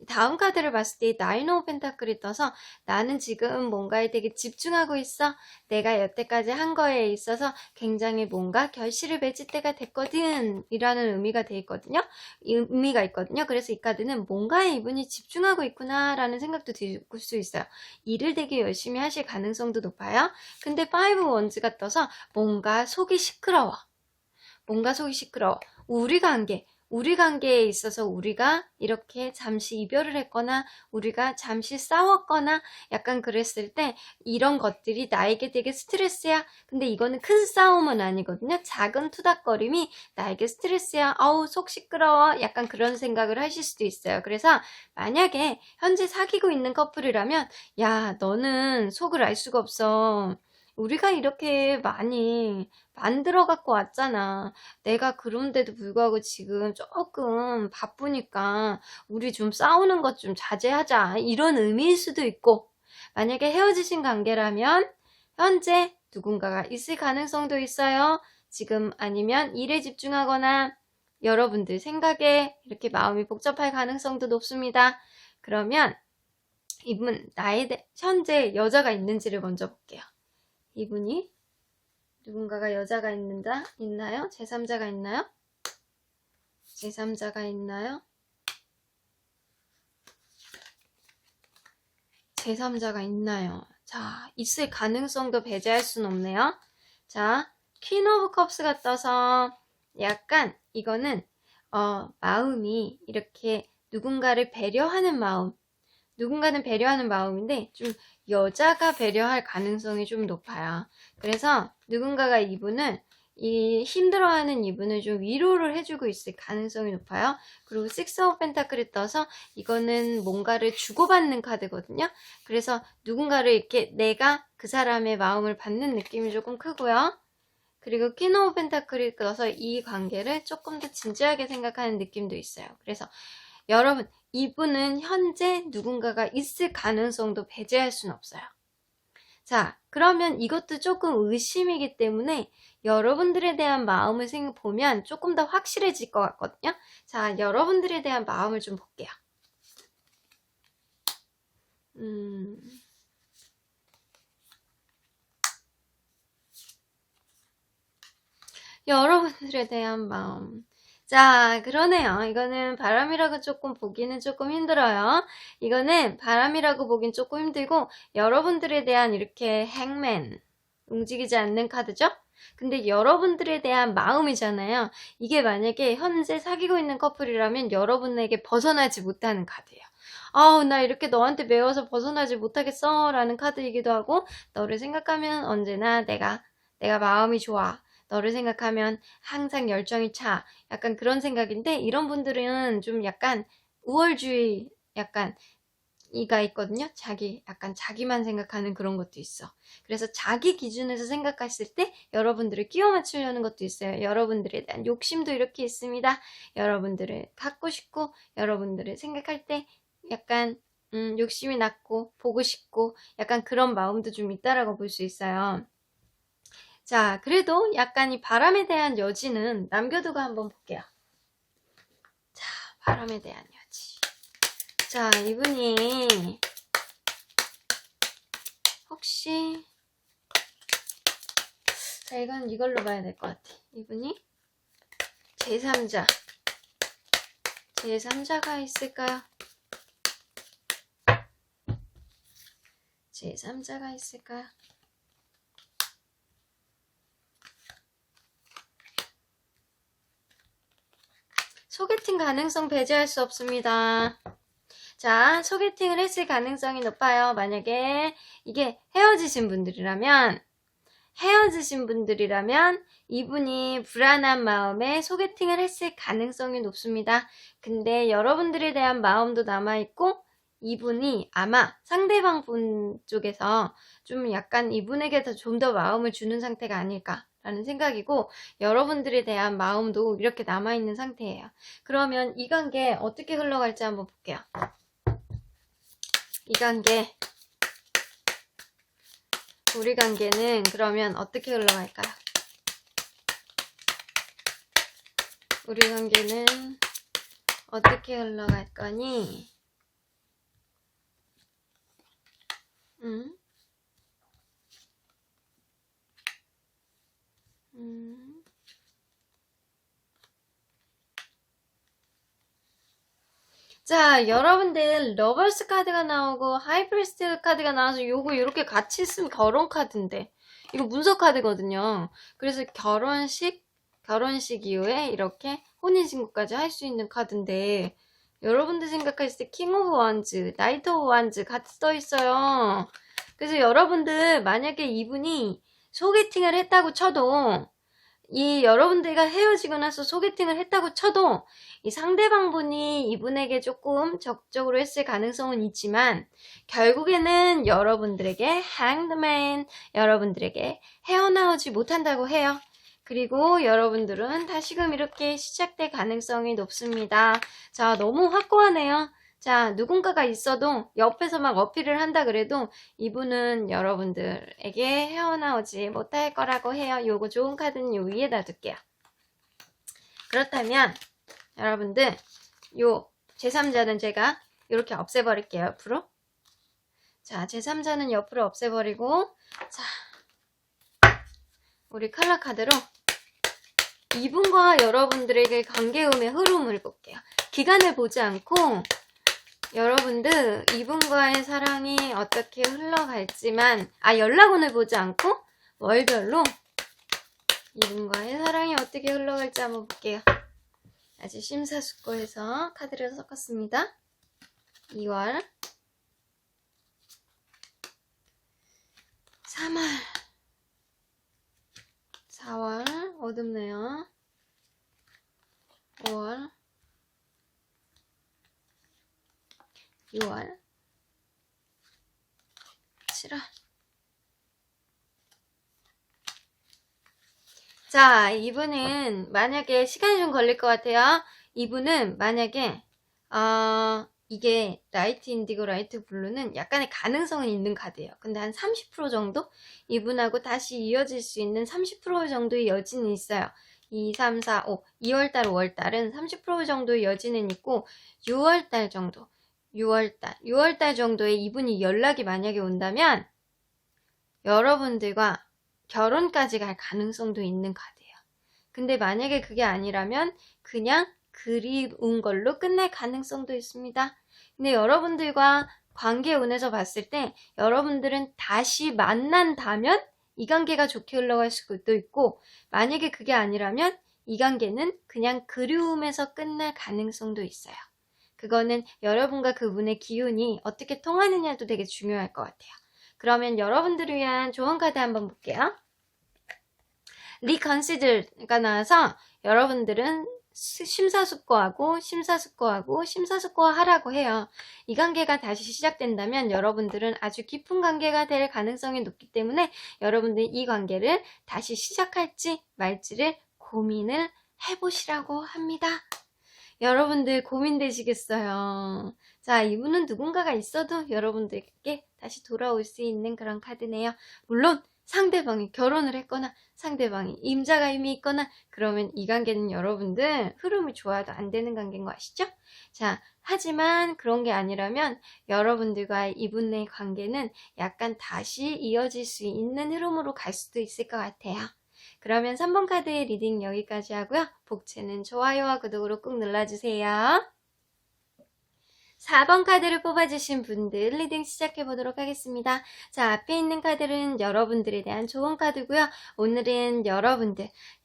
A: 다음 카드를 봤을 때 나인 오브 펜타클이 떠서 나는 지금 뭔가에 되게 집중하고 있어. 내가 여태까지 한 거에 있어서 굉장히 뭔가 결실을 맺을 때가 됐거든 이라는 의미가 돼 있거든요. 의미가 있거든요. 그래서 이 카드는 뭔가에 이분이 집중하고 있구나 라는 생각도 들 수 있어요. 일을 되게 열심히 하실 가능성도 높아요. 근데 파이브 원즈가 떠서 뭔가 속이 시끄러워. 우리 관계에 있어서 우리가 이렇게 잠시 이별을 했거나 우리가 잠시 싸웠거나 약간 그랬을 때 이런 것들이 나에게 되게 스트레스야. 근데 이거는 큰 싸움은 아니거든요. 작은 투닥거림이 나에게 스트레스야. 아우 속 시끄러워. 약간 그런 생각을 하실 수도 있어요. 그래서 만약에 현재 사귀고 있는 커플이라면 야 너는 속을 알 수가 없어. 우리가 이렇게 많이 만들어 갖고 왔잖아. 내가 그런데도 불구하고 지금 조금 바쁘니까 우리 좀 싸우는 것 좀 자제하자. 이런 의미일 수도 있고, 만약에 헤어지신 관계라면 현재 누군가가 있을 가능성도 있어요. 지금 아니면 일에 집중하거나 여러분들 생각에 이렇게 마음이 복잡할 가능성도 높습니다. 그러면 이분 현재 여자가 있는지를 먼저 볼게요. 이분이 누군가가 여자가 있나요? 제3자가 있나요? 제3자가 있나요? 제3자가 있나요? 자, 있을 가능성도 배제할 순 없네요. 자, 퀸 오브 컵스가 떠서 약간 이거는 마음이 이렇게 누군가를 배려하는 마음, 누군가는 배려하는 마음인데 좀 여자가 배려할 가능성이 좀 높아요. 그래서 누군가가 힘들어하는 이분을 좀 위로를 해주고 있을 가능성이 높아요. 그리고 식스 오브 펜타클이 떠서 이거는 뭔가를 주고받는 카드거든요. 그래서 누군가를 이렇게 내가 그 사람의 마음을 받는 느낌이 조금 크고요. 그리고 퀸 오브 펜타클이 떠서 이 관계를 조금 더 진지하게 생각하는 느낌도 있어요. 그래서 여러분 이분은 현재 누군가가 있을 가능성도 배제할 수는 없어요. 자, 그러면 이것도 조금 의심이기 때문에 여러분들에 대한 마음을 보면 조금 더 확실해질 것 같거든요. 자, 여러분들에 대한 마음을 좀 볼게요. 여러분들에 대한 마음. 자, 그러네요. 이거는 바람이라고 조금 보기는 조금 힘들어요. 이거는 바람이라고 보긴 조금 힘들고 여러분들에 대한 이렇게 행맨, 움직이지 않는 카드죠? 근데 여러분들에 대한 마음이잖아요. 이게 만약에 현재 사귀고 있는 커플이라면 여러분에게 벗어나지 못하는 카드예요. 아우 나 이렇게 너한테 매워서 벗어나지 못하겠어 라는 카드이기도 하고 너를 생각하면 언제나 내가 마음이 좋아. 너를 생각하면 항상 열정이 차. 약간 그런 생각인데 이런 분들은 좀 약간 우월주의 약간 이가 있거든요. 약간 자기만 생각하는 그런 것도 있어. 그래서 자기 기준에서 생각했을 때 여러분들을 끼워 맞추려는 것도 있어요. 여러분들에 대한 욕심도 이렇게 있습니다. 여러분들을 갖고 싶고 여러분들을 생각할 때 약간 욕심이 났고 보고 싶고 약간 그런 마음도 좀 있다라고 볼 수 있어요. 자, 그래도 약간 이 바람에 대한 여지는 남겨두고 한번 볼게요. 자, 바람에 대한 여지. 자, 이분이 혹시 자, 이건 이걸로 봐야 될 것 같아. 이분이 제3자가 있을까요? 제3자가 있을까요? 소개팅 가능성 배제할 수 없습니다. 자, 소개팅을 했을 가능성이 높아요. 만약에 이게 헤어지신 분들이라면 이분이 불안한 마음에 소개팅을 했을 가능성이 높습니다. 근데 여러분들에 대한 마음도 남아있고 이분이 아마 상대방 분 쪽에서 좀 약간 이분에게 좀 더 마음을 주는 상태가 아닐까라는 생각이고 여러분들에 대한 마음도 이렇게 남아있는 상태예요. 그러면 이 관계 어떻게 흘러갈지 한번 볼게요. 이 관계 우리 관계는 그러면 어떻게 흘러갈까요? 우리 관계는 어떻게 흘러갈 거니? 자, 여러분들 러버스 카드가 나오고 하이프리스트 카드가 나와서 요거 이렇게 같이 쓰면 결혼 카드인데 이거 문서 카드거든요. 그래서 결혼식 이후에 이렇게 혼인신고까지 할 수 있는 카드인데 여러분들 생각하실 때 킹 오브 원즈, 나이트 오브 원즈 같이 써있어요. 그래서 여러분들 만약에 이분이 소개팅을 했다고 쳐도 이 여러분들과 헤어지고 나서 소개팅을 했다고 쳐도 이 상대방 분이 이분에게 조금 적극적으로 했을 가능성은 있지만 결국에는 여러분들에게 hangman, 여러분들에게 헤어나오지 못한다고 해요. 그리고 여러분들은 다시금 이렇게 시작될 가능성이 높습니다. 자, 너무 확고하네요. 자, 누군가가 있어도 옆에서 막 어필을 한다 그래도 이분은 여러분들에게 헤어나오지 못할 거라고 해요. 요거 좋은 카드는 요 위에다 둘게요. 그렇다면 여러분들 요 제3자는 제가 이렇게 없애버릴게요. 옆으로. 자, 제3자는 옆으로 없애버리고 자, 우리 컬러 카드로 이분과 여러분들에게 관계음의 흐름을 볼게요. 기간을 보지 않고 여러분들 이분과의 사랑이 어떻게 흘러갈지만 연락운을 보지 않고 월별로 이분과의 사랑이 어떻게 흘러갈지 한번 볼게요. 아주 심사숙고해서 카드를 섞었습니다. 2월 3월 4월 어둡네요. 5월 6월 7월 자, 이분은 만약에 시간이 좀 걸릴 것 같아요. 이분은 만약에 이게 라이트 인디고 라이트 블루는 약간의 가능성은 있는 카드예요. 근데 한 30% 정도? 이분하고 다시 이어질 수 있는 30% 정도의 여지는 있어요. 2, 3, 4, 5 2월달, 5월달은 30% 정도의 여지는 있고 6월달 정도 6월달 정도에 이분이 연락이 만약에 온다면 여러분들과 결혼까지 갈 가능성도 있는 카드예요. 근데 만약에 그게 아니라면 그냥 그리운 걸로 끝날 가능성도 있습니다. 근데 여러분들과 관계운에서 봤을 때 여러분들은 다시 만난다면 이 관계가 좋게 흘러갈 수도 있고 만약에 그게 아니라면 이 관계는 그냥 그리움에서 끝날 가능성도 있어요. 그거는 여러분과 그분의 기운이 어떻게 통하느냐도 되게 중요할 것 같아요. 그러면 여러분들을 위한 조언 카드 한번 볼게요. 리컨시들가 나와서 여러분들은 심사숙고하고 심사숙고하라고 해요. 이 관계가 다시 시작된다면 여러분들은 아주 깊은 관계가 될 가능성이 높기 때문에 여러분들이 이 관계를 다시 시작할지 말지를 고민을 해보시라고 합니다. 여러분들 고민되시겠어요? 자, 이분은 누군가가 있어도 여러분들께 다시 돌아올 수 있는 그런 카드네요. 물론 상대방이 결혼을 했거나 상대방이 임자가 이미 있거나 그러면 이 관계는 여러분들 흐름이 좋아도 안 되는 관계인 거 아시죠? 자, 하지만 그런 게 아니라면 여러분들과 이분의 관계는 약간 다시 이어질 수 있는 흐름으로 갈 수도 있을 것 같아요. 그러면 3번 카드의 리딩 여기까지 하고요. 복채는 좋아요와 구독으로 꾹 눌러주세요. 4번 카드를 뽑아주신 분들 리딩 시작해보도록 하겠습니다. 자, 앞에 있는 카드는 여러분들에 대한 좋은 카드고요. 오늘은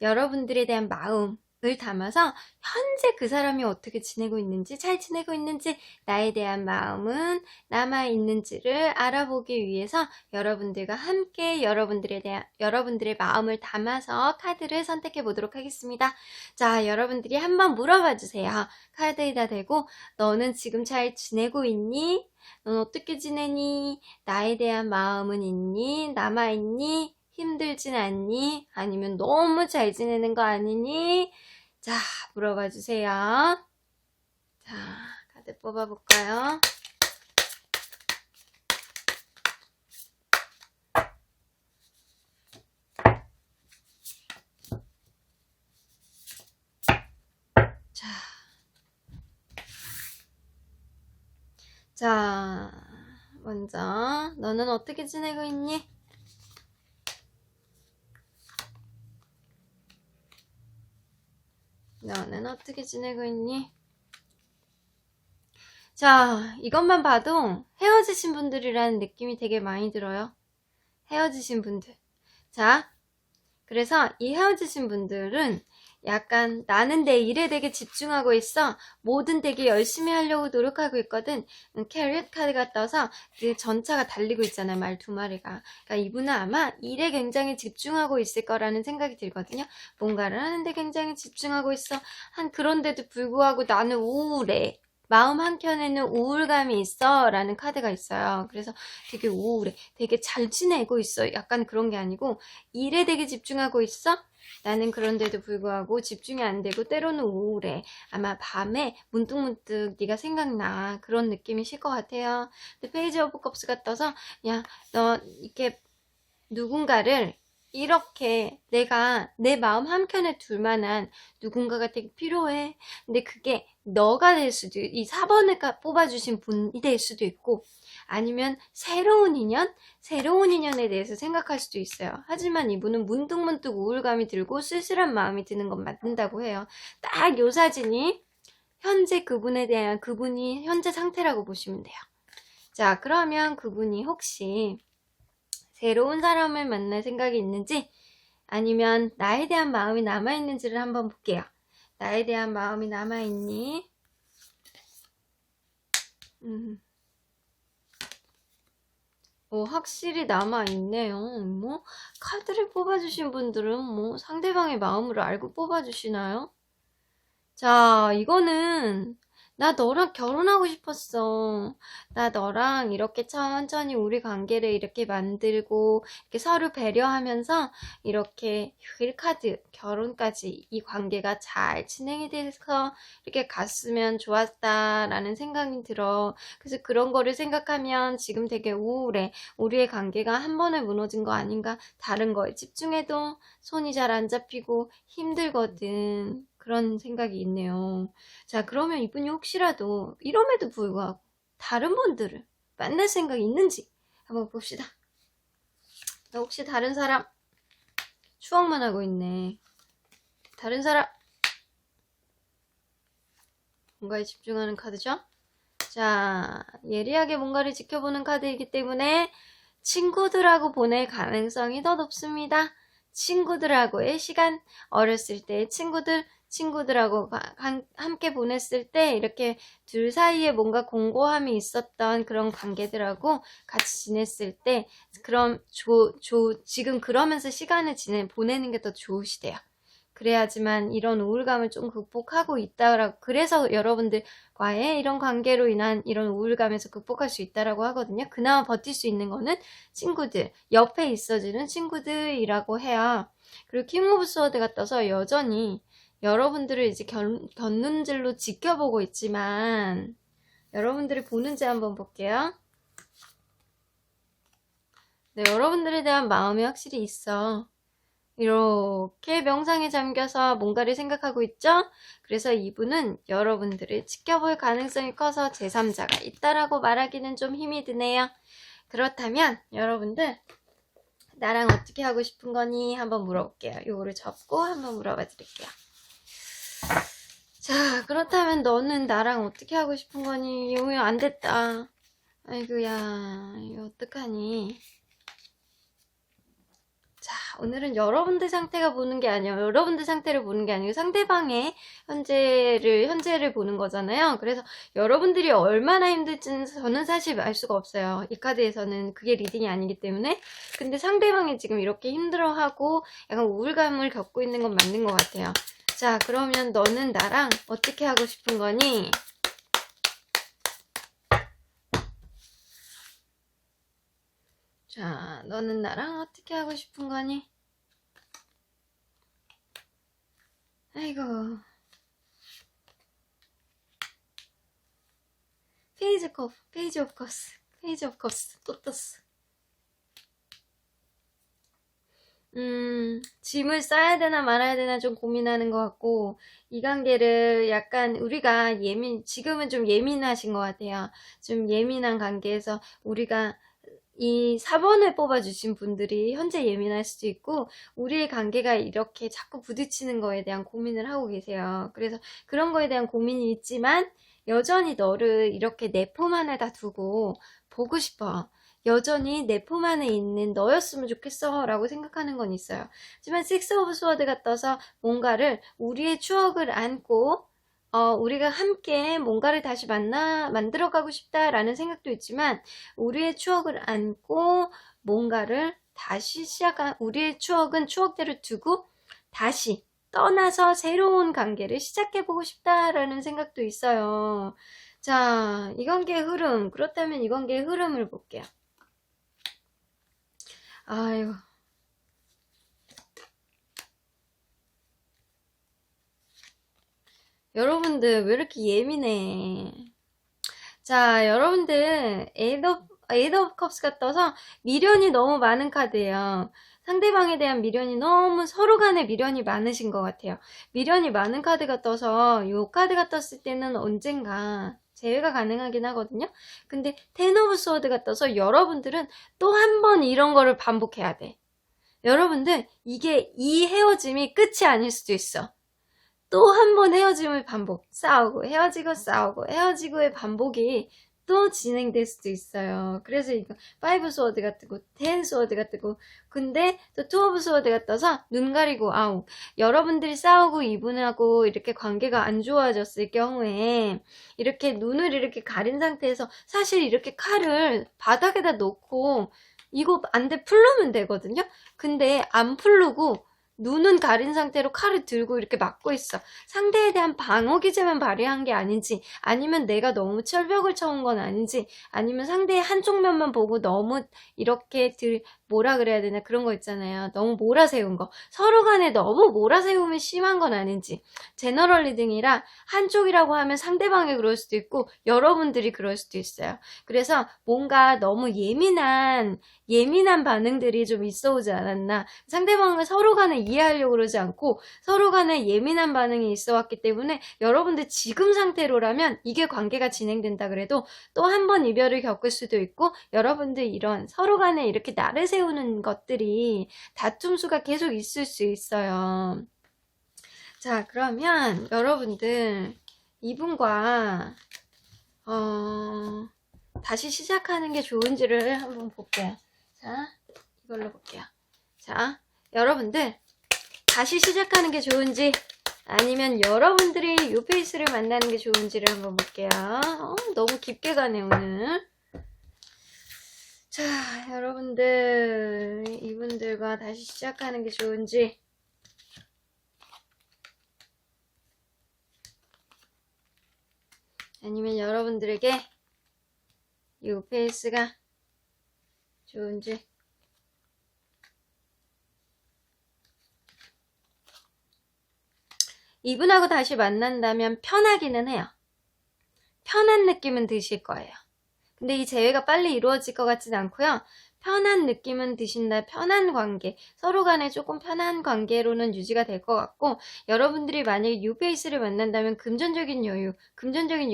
A: 여러분들에 대한 마음을 담아서 현재 그 사람이 어떻게 지내고 있는지, 잘 지내고 있는지, 나에 대한 마음은 남아있는지를 알아보기 위해서 여러분들과 함께 여러분들의 마음을 담아서 카드를 선택해 보도록 하겠습니다. 자, 여러분들이 한번 물어봐 주세요. 카드에다 대고 너는 지금 잘 지내고 있니? 넌 어떻게 지내니? 나에 대한 마음은 있니? 남아있니? 힘들진 않니? 아니면 너무 잘 지내는 거 아니니? 자, 물어봐 주세요. 자, 카드 뽑아볼까요? 자, 먼저 너는 어떻게 지내고 있니? 너는 어떻게 지내고 있니? 자, 이것만 봐도 헤어지신 분들이라는 느낌이 되게 많이 들어요. 헤어지신 분들. 자, 그래서 이 헤어지신 분들은 약간 나는 내 일에 되게 집중하고 있어. 뭐든 되게 열심히 하려고 노력하고 있거든. 캐리엇 카드가 떠서 그 전차가 달리고 있잖아요. 말 두 마리가. 그러니까 이분은 아마 일에 굉장히 집중하고 있을 거라는 생각이 들거든요. 뭔가를 하는데 굉장히 집중하고 있어. 그런데도 불구하고 나는 우울해. 마음 한켠에는 우울감이 있어 라는 카드가 있어요. 그래서 되게 우울해. 되게 잘 지내고 있어. 약간 그런 게 아니고 일에 되게 집중하고 있어? 나는 그런데도 불구하고 집중이 안 되고 때로는 우울해. 아마 밤에 문득문득 네가 생각나. 그런 느낌이실 것 같아요. 근데 페이지 오브 컵스가 떠서 야, 너 이렇게 누군가를 이렇게 내가 내 마음 한켠에 둘 만한 누군가가 되게 필요해. 근데 그게 너가 될 수도, 이 4번을 뽑아주신 분이 될 수도 있고, 아니면 새로운 인연에 대해서 생각할 수도 있어요. 하지만 이분은 문득문득 우울감이 들고 쓸쓸한 마음이 드는 건 맞는다고 해요. 딱 요 사진이 현재 그분이 현재 상태라고 보시면 돼요. 자, 그러면 그분이 혹시 새로운 사람을 만날 생각이 있는지 아니면 나에 대한 마음이 남아있는지를 한번 볼게요. 나에 대한 마음이 남아있니? 확실히 남아있네요. 뭐 카드를 뽑아주신 분들은 뭐 상대방의 마음을 알고 뽑아주시나요? 자, 이거는 나 너랑 결혼하고 싶었어. 나 너랑 이렇게 천천히 우리 관계를 이렇게 만들고 이렇게 서로 배려하면서 이렇게 휠카드 결혼까지 이 관계가 잘 진행이 돼서 이렇게 갔으면 좋았다라는 생각이 들어. 그래서 그런 거를 생각하면 지금 되게 우울해. 우리의 관계가 한 번에 무너진 거 아닌가? 다른 거에 집중해도 손이 잘 안 잡히고 힘들거든. 그런 생각이 있네요. 자, 그러면 이분이 혹시라도 이럼에도 불구하고 다른 분들을 만날 생각이 있는지 한번 봅시다. 나 혹시 다른 사람 추억만 하고 있네. 다른 사람 뭔가에 집중하는 카드죠? 자, 예리하게 뭔가를 지켜보는 카드이기 때문에 친구들하고 보낼 가능성이 더 높습니다. 친구들하고의 시간, 어렸을 때 친구들하고 함께 보냈을 때 이렇게 둘 사이에 뭔가 공고함이 있었던 그런 관계들하고 같이 지냈을 때 그럼 지금 그러면서 시간을 보내는 게 더 좋으시대요. 그래야지만 이런 우울감을 좀 극복하고 있다라고, 그래서 여러분들과의 이런 관계로 인한 이런 우울감에서 극복할 수 있다라고 하거든요. 그나마 버틸 수 있는 거는 친구들, 옆에 있어주는 친구들이라고 해요. 그리고 킹 오브 스워드가 떠서 여전히 여러분들을 이제 곁눈질로 지켜보고 있지만 여러분들이 보는지 한번 볼게요. 네, 여러분들에 대한 마음이 확실히 있어. 이렇게 명상에 잠겨서 뭔가를 생각하고 있죠? 그래서 이분은 여러분들을 지켜볼 가능성이 커서 제3자가 있다라고 말하기는 좀 힘이 드네요. 그렇다면 여러분들 나랑 어떻게 하고 싶은 거니? 한번 물어볼게요. 요거를 접고 한번 물어봐 드릴게요. 자, 그렇다면 너는 나랑 어떻게 하고 싶은 거니? 이거 안 됐다. 아이고야, 이거 어떡하니? 자, 오늘은 여러분들 상태가 보는 게 아니에요. 여러분들 상태를 보는 게 아니고 상대방의 현재를 보는 거잖아요. 그래서 여러분들이 얼마나 힘들지는 저는 사실 알 수가 없어요. 이 카드에서는 그게 리딩이 아니기 때문에. 근데 상대방이 지금 이렇게 힘들어하고 약간 우울감을 겪고 있는 건 맞는 것 같아요. 자, 그러면 너는 나랑 어떻게 하고 싶은 거니? 자, 너는 나랑 어떻게 하고 싶은 거니? 아이고. 페이지 오브 컵스, 또 떴어. 짐을 싸야 되나 말아야 되나 좀 고민하는 것 같고, 이 관계를 약간 우리가 지금은 좀 예민하신 것 같아요. 좀 예민한 관계에서 우리가 이 4번을 뽑아주신 분들이 현재 예민할 수도 있고, 우리의 관계가 이렇게 자꾸 부딪히는 거에 대한 고민을 하고 계세요. 그래서 그런 거에 대한 고민이 있지만, 여전히 너를 이렇게 내 품 안에다 두고 보고 싶어. 여전히 내 품 안에 있는 너였으면 좋겠어 라고 생각하는 건 있어요. 하지만 식스 오브 스워드가 떠서 뭔가를 우리의 추억을 안고 우리가 함께 뭔가를 다시 만들어가고 싶다라는 생각도 있지만, 우리의 추억을 안고 뭔가를 다시 우리의 추억은 추억대로 두고 다시 떠나서 새로운 관계를 시작해보고 싶다라는 생각도 있어요. 자, 이 관계의 흐름, 그렇다면 이 관계의 흐름을 볼게요. 아이고. 여러분들 왜 이렇게 예민해? 자, 여러분들 에이드 오브 컵스가 떠서 미련이 너무 많은 카드예요. 상대방에 대한 미련이 너무 서로 간에 미련이 많으신 것 같아요. 미련이 많은 카드가 떠서 이 카드가 떴을 때는 언젠가 제외가 가능하긴 하거든요. 근데 텐 오브 스워드가 떠서 여러분들은 또 한 번 이런 거를 반복해야 돼. 여러분들 이 헤어짐이 끝이 아닐 수도 있어. 또 한 번 헤어짐을 반복, 싸우고 헤어지고 싸우고 헤어지고의 반복이 또 진행될 수도 있어요. 그래서 이거 5 스워드가 뜨고 10 스워드가 뜨고, 근데 또 2 오브 스워드가 떠서 눈 가리고 아웃. 여러분들이 싸우고 이분하고 이렇게 관계가 안 좋아졌을 경우에 이렇게 눈을 이렇게 가린 상태에서 사실 이렇게 칼을 바닥에다 놓고 이거 안 돼 풀르면 되거든요. 근데 안 풀르고 눈은 가린 상태로 칼을 들고 이렇게 막고 있어. 상대에 대한 방어 기제만 발휘한 게 아닌지, 아니면 내가 너무 철벽을 쳐온 건 아닌지, 아니면 상대의 한쪽 면만 보고 너무 이렇게 뭐라 그래야 되나, 그런 거 있잖아요. 너무 몰아세운 거. 서로 간에 너무 몰아세움이 심한 건 아닌지. 제너럴 리딩이라 한쪽이라고 하면 상대방이 그럴 수도 있고 여러분들이 그럴 수도 있어요. 그래서 뭔가 너무 예민한 반응들이 좀 있어 오지 않았나. 상대방을 서로 간에 이해하려고 그러지 않고 서로 간에 예민한 반응이 있어 왔기 때문에, 여러분들 지금 상태로라면 이게 관계가 진행된다 그래도 또 한 번 이별을 겪을 수도 있고, 여러분들 이런 서로 간에 이렇게 나를 세우는 것들이 다툼 수가 계속 있을 수 있어요. 자, 그러면 여러분들 이분과 다시 시작하는 게 좋은지를 한번 볼게요. 자, 이걸로 볼게요. 자, 여러분들 다시 시작하는 게 좋은지, 아니면 여러분들이 이 페이스를 만나는 게 좋은지를 한번 볼게요. 너무 깊게 가네 오늘. 자, 여러분들 이분들과 다시 시작하는 게 좋은지, 아니면 여러분들에게 이 페이스가 좋은지. 이분하고 다시 만난다면 편하기는 해요. 편한 느낌은 드실 거예요. 근데 이 재회가 빨리 이루어질 것 같진 않고요. 편한 느낌은 드신다. 편한 관계, 서로 간에 조금 편한 관계로는 유지가 될 것 같고, 여러분들이 만약에 뉴페이스를 만난다면 금전적인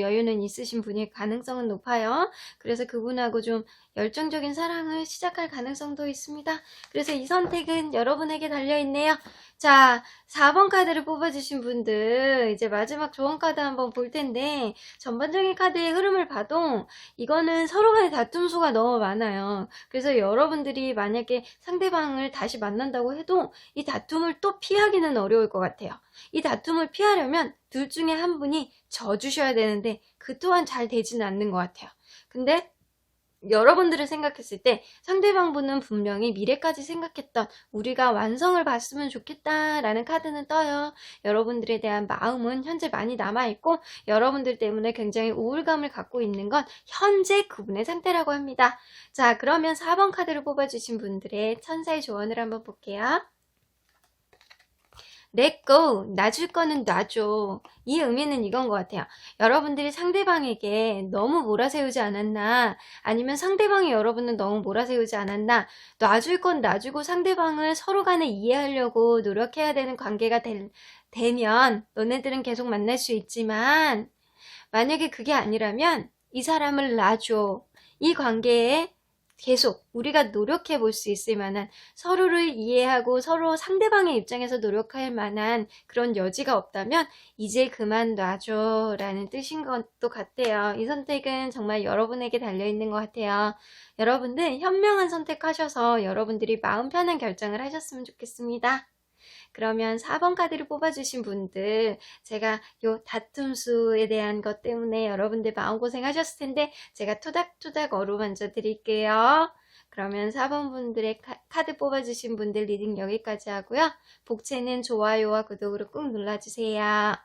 A: 여유는 있으신 분일 가능성은 높아요. 그래서 그분하고 좀 열정적인 사랑을 시작할 가능성도 있습니다. 그래서 이 선택은 여러분에게 달려있네요. 자, 4번 카드를 뽑아주신 분들, 이제 마지막 조언 카드 한번 볼 텐데, 전반적인 카드의 흐름을 봐도 이거는 서로 간의 다툼 수가 너무 많아요. 그래서 여러분들이 만약에 상대방을 다시 만난다고 해도 이 다툼을 또 피하기는 어려울 것 같아요. 이 다툼을 피하려면 둘 중에 한 분이 져주셔야 되는데 그 또한 잘 되지는 않는 것 같아요. 근데 여러분들을 생각했을 때 상대방 분은 분명히 미래까지 생각했던 우리가 완성을 봤으면 좋겠다라는 카드는 떠요. 여러분들에 대한 마음은 현재 많이 남아있고 여러분들 때문에 굉장히 우울감을 갖고 있는 건 현재 그분의 상태라고 합니다. 자, 그러면 4번 카드를 뽑아주신 분들의 천사의 조언을 한번 볼게요. Let go, 놔줄 거는 놔줘. 이 의미는 이건 것 같아요. 여러분들이 상대방에게 너무 몰아세우지 않았나, 아니면 상대방이 여러분을 너무 몰아세우지 않았나, 놔줄 건 놔주고 상대방을 서로 간에 이해하려고 노력해야 되는 관계가 되면 너네들은 계속 만날 수 있지만, 만약에 그게 아니라면 이 사람을 놔줘. 이 관계에 계속 우리가 노력해 볼 수 있을 만한, 서로를 이해하고 서로 상대방의 입장에서 노력할 만한 그런 여지가 없다면 이제 그만 놔줘 라는 뜻인 것도 같아요. 이 선택은 정말 여러분에게 달려있는 것 같아요. 여러분들 현명한 선택하셔서 여러분들이 마음 편한 결정을 하셨으면 좋겠습니다. 그러면 4번 카드를 뽑아주신 분들, 제가 요 다툼수에 대한 것 때문에 여러분들 마음고생 하셨을 텐데 제가 투닥투닥 어루만져 드릴게요. 그러면 4번 분들의 카드 뽑아주신 분들 리딩 여기까지 하고요. 복채는 좋아요와 구독으로 꾹 눌러주세요.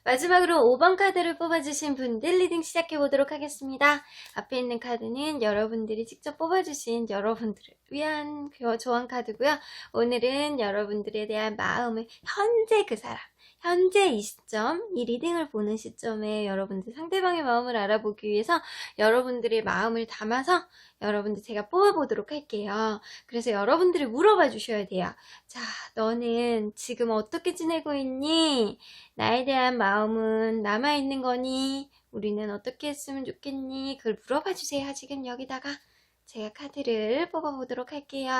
A: 마지막으로 5번 카드를 뽑아주신 분들 리딩 시작해보도록 하겠습니다. 앞에 있는 카드는 여러분들이 직접 뽑아주신 여러분들을 위한 조언 카드고요. 오늘은 여러분들에 대한 마음을 현재 그 사람, 현재 이 시점, 이 리딩을 보는 시점에 여러분들 상대방의 마음을 알아보기 위해서 여러분들의 마음을 담아서 여러분들 제가 뽑아보도록 할게요. 그래서 여러분들이 물어봐 주셔야 돼요. 자, 너는 지금 어떻게 지내고 있니? 나에 대한 마음은 남아있는 거니? 우리는 어떻게 했으면 좋겠니? 그걸 물어봐 주세요. 지금 여기다가 제가 카드를 뽑아보도록 할게요.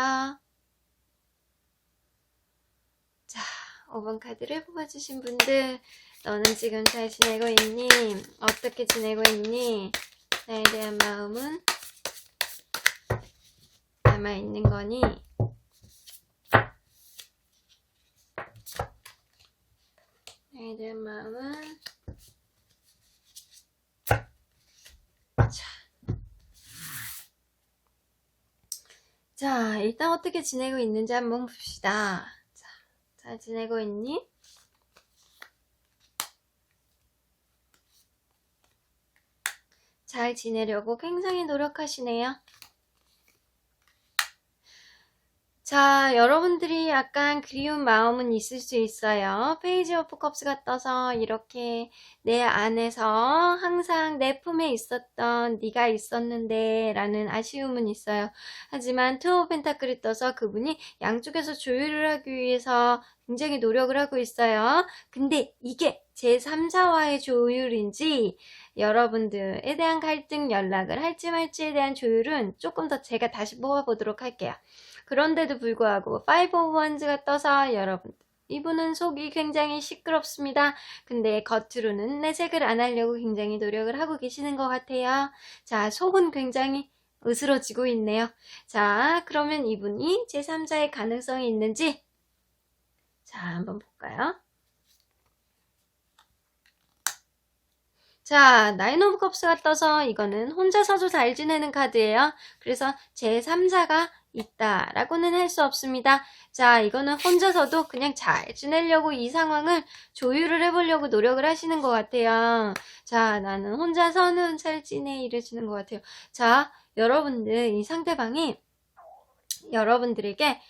A: 자, 5번 카드를 뽑아주신 분들, 너는 지금 잘 지내고 있니? 어떻게 지내고 있니? 나에 대한 마음은 남아있는 거니? 나에 대한 마음은 자, 일단 어떻게 지내고 있는지 한번 봅시다. 자, 잘 지내고 있니? 잘 지내려고 굉장히 노력하시네요. 자, 여러분들이 약간 그리운 마음은 있을 수 있어요. 페이지 오브 컵스가 떠서 이렇게 내 안에서 항상 내 품에 있었던 네가 있었는데 라는 아쉬움은 있어요. 하지만 투 오브 펜타클이 떠서 그분이 양쪽에서 조율을 하기 위해서 굉장히 노력을 하고 있어요. 근데 이게 제3자와의 조율인지 여러분들에 대한 갈등, 연락을 할지 말지에 대한 조율은 조금 더 제가 다시 뽑아보도록 할게요. 그런데도 불구하고 5 of Wands가 떠서 여러분들, 이분은 속이 굉장히 시끄럽습니다. 근데 겉으로는 내색을 안 하려고 굉장히 노력을 하고 계시는 것 같아요. 자, 속은 굉장히 으스러지고 있네요. 자, 그러면 이분이 제3자의 가능성이 있는지 자, 한번 볼까요? 자, 나인 오브 컵스가 떠서 이거는 혼자서도 잘 지내는 카드예요. 그래서 제3자가 있다라고는 할 수 없습니다. 자, 이거는 혼자서도 그냥 잘 지내려고 이 상황을 조율을 해보려고 노력을 하시는 것 같아요. 자, 나는 혼자서는 잘 지내 이러시는 것 같아요. 자, 여러분들 이 상대방이 여러분들에게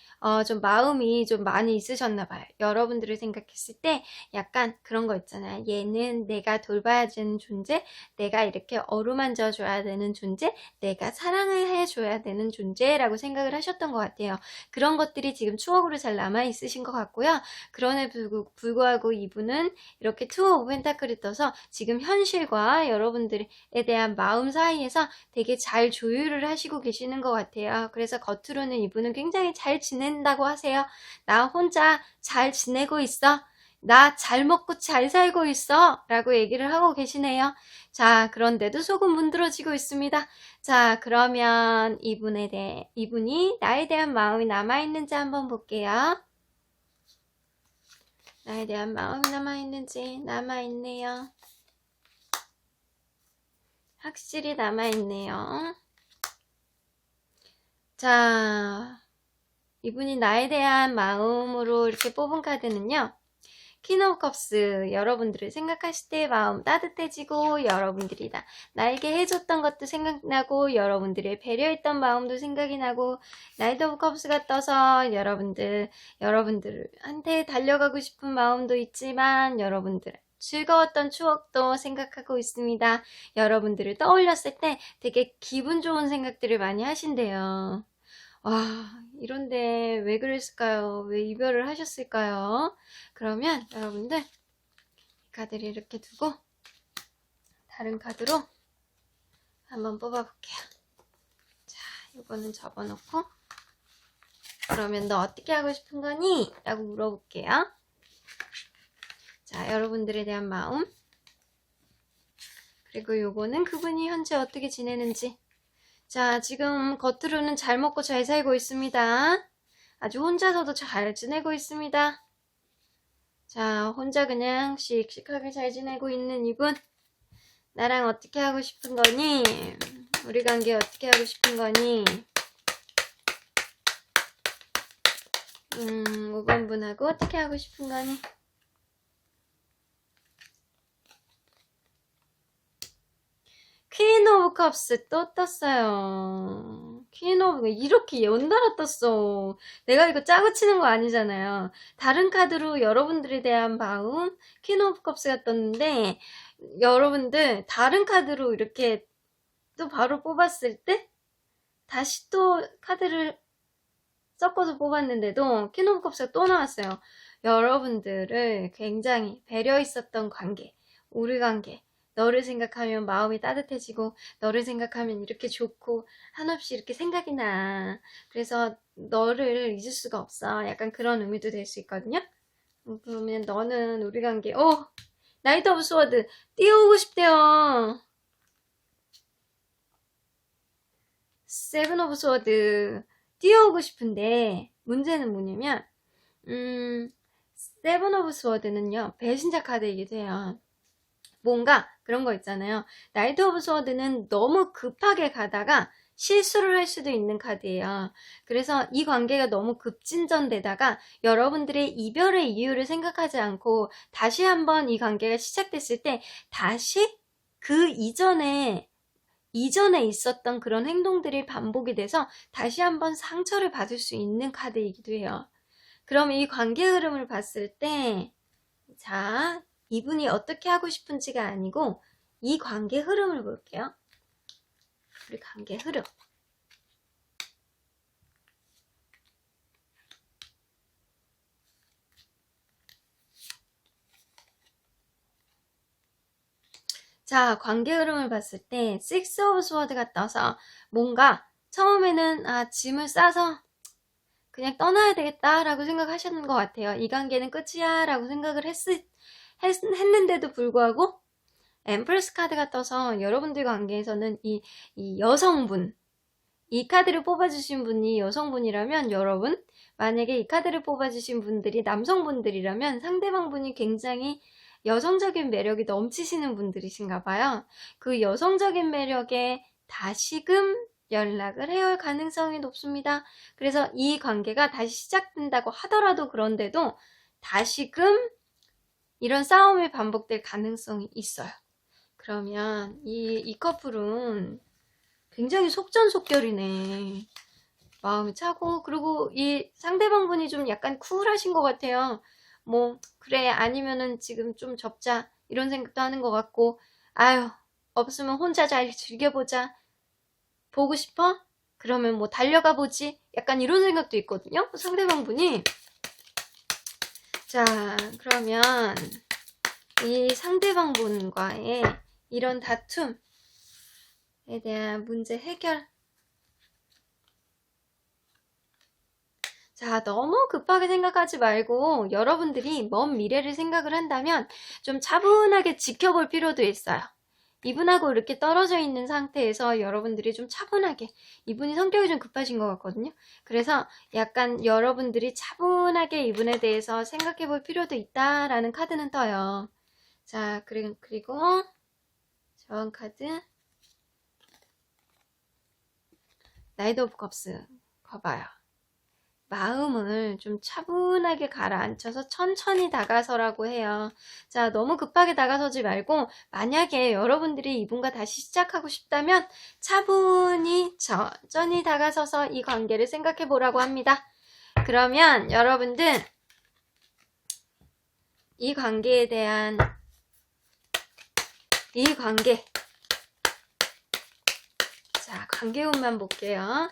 A: 좀 마음이 좀 많이 있으셨나 봐요. 여러분들을 생각했을 때 약간 그런 거 있잖아요. 얘는 내가 돌봐야 되는 존재, 내가 이렇게 어루만져 줘야 되는 존재, 내가 사랑을 해줘야 되는 존재라고 생각을 하셨던 것 같아요. 그런 것들이 지금 추억으로 잘 남아있으신 것 같고요. 그럼에도 불구하고 이분은 이렇게 투어 오브 펜타클이 떠서 지금 현실과 여러분들에 대한 마음 사이에서 되게 잘 조율을 하시고 계시는 것 같아요. 그래서 겉으로는 이분은 굉장히 잘 지낸다고 하세요. 나 혼자 잘 지내고 있어. 나 잘 먹고 잘 살고 있어. 라고 얘기를 하고 계시네요. 자, 그런데도 속은 문드러지고 있습니다. 자, 그러면 이분이 나에 대한 마음이 남아있는지 한번 볼게요. 나에 대한 마음이 남아있는지. 남아있네요. 확실히 남아있네요. 자, 이분이 나에 대한 마음으로 이렇게 뽑은 카드는요. 퀸 오브 컵스, 여러분들을 생각하실 때 마음 따뜻해지고, 여러분들이 나에게 해줬던 것도 생각나고, 여러분들의 배려했던 마음도 생각이 나고, 나이트 오브 컵스가 떠서 여러분들한테 달려가고 싶은 마음도 있지만, 여러분들 즐거웠던 추억도 생각하고 있습니다. 여러분들을 떠올렸을 때 되게 기분 좋은 생각들을 많이 하신대요. 와, 이런데 왜 그랬을까요? 왜 이별을 하셨을까요? 그러면 여러분들 이 카드를 이렇게 두고 다른 카드로 한번 뽑아볼게요. 자, 이거는 접어놓고 그러면 너 어떻게 하고 싶은 거니? 라고 물어볼게요. 자, 여러분들에 대한 마음, 그리고 요거는 그분이 현재 어떻게 지내는지. 자, 지금 겉으로는 잘 먹고 잘 살고 있습니다. 아주 혼자서도 잘 지내고 있습니다. 자, 혼자 그냥 씩씩하게 잘 지내고 있는 이분. 나랑 어떻게 하고 싶은 거니? 우리 관계 어떻게 하고 싶은 거니? 5번 분하고 어떻게 하고 싶은 거니? 퀸 오브 컵스 또 떴어요. 퀸 오브, 이렇게 연달아 떴어. 내가 이거 짜고 치는 거 아니잖아요. 다른 카드로 여러분들에 대한 마음, 퀸 오브 컵스가 떴는데, 여러분들 다른 카드로 이렇게 또 바로 뽑았을 때, 다시 또 카드를 섞어서 뽑았는데도 퀸 오브 컵스가 또 나왔어요. 여러분들을 굉장히 배려 있었던 관계, 우리 관계, 너를 생각하면 마음이 따뜻해지고, 너를 생각하면 이렇게 좋고, 한없이 이렇게 생각이 나. 그래서 너를 잊을 수가 없어. 약간 그런 의미도 될 수 있거든요. 그러면 너는 우리 관계, 나이트 오브 스워드 뛰어오고 싶대요. 세븐 오브 스워드 뛰어오고 싶은데, 문제는 뭐냐면 세븐 오브 스워드는요, 배신자 카드이기도 해요. 뭔가 그런 거 있잖아요. 나이트 오브 스워드는 너무 급하게 가다가 실수를 할 수도 있는 카드예요. 그래서 이 관계가 너무 급진전되다가 여러분들의 이별의 이유를 생각하지 않고 다시 한번 이 관계가 시작됐을 때 다시 그 이전에 있었던 그런 행동들이 반복이 돼서 다시 한번 상처를 받을 수 있는 카드이기도 해요. 그럼 이 관계 흐름을 봤을 때, 자, 이분이 어떻게 하고 싶은지가 아니고 이 관계 흐름을 볼게요. 우리 관계 흐름. 자, 관계 흐름을 봤을 때 식스 오브 스워드가 떠서 뭔가 처음에는 짐을 싸서 그냥 떠나야 되겠다라고 생각하셨는 것 같아요. 이 관계는 끝이야 라고 생각을 했는데도 불구하고 엠프레스 카드가 떠서 여러분들 관계에서는 이 여성분, 이 카드를 뽑아주신 분이 여성분이라면, 여러분 만약에 이 카드를 뽑아주신 분들이 남성분들이라면 상대방 분이 굉장히 여성적인 매력이 넘치시는 분들이신가 봐요. 그 여성적인 매력에 다시금 연락을 해야 할 가능성이 높습니다. 그래서 이 관계가 다시 시작된다고 하더라도 그런데도 다시금 이런 싸움이 반복될 가능성이 있어요. 그러면 이 커플은 굉장히 속전속결이네. 마음이 차고, 그리고 이 상대방분이 좀 약간 쿨하신 것 같아요. 뭐 그래, 아니면은 지금 좀 접자 이런 생각도 하는 것 같고, 아유, 없으면 혼자 잘 즐겨보자. 보고 싶어? 그러면 뭐 달려가 보지? 약간 이런 생각도 있거든요, 상대방분이. 자, 그러면 이 상대방분과의 이런 다툼에 대한 문제 해결. 자, 너무 급하게 생각하지 말고 여러분들이 먼 미래를 생각을 한다면 좀 차분하게 지켜볼 필요도 있어요. 이분하고 이렇게 떨어져 있는 상태에서 여러분들이 좀 차분하게, 이분이 성격이 좀 급하신 것 같거든요. 그래서 약간 여러분들이 차분하게 이분에 대해서 생각해 볼 필요도 있다라는 카드는 떠요. 자, 그리고 저항 카드 나이트 오브 컵스 봐봐요. 마음을 좀 차분하게 가라앉혀서 천천히 다가서라고 해요. 자, 너무 급하게 다가서지 말고, 만약에 여러분들이 이분과 다시 시작하고 싶다면 차분히 천천히 다가서서 이 관계를 생각해 보라고 합니다. 그러면 여러분들 이 관계에 대한 자, 관계운만 볼게요.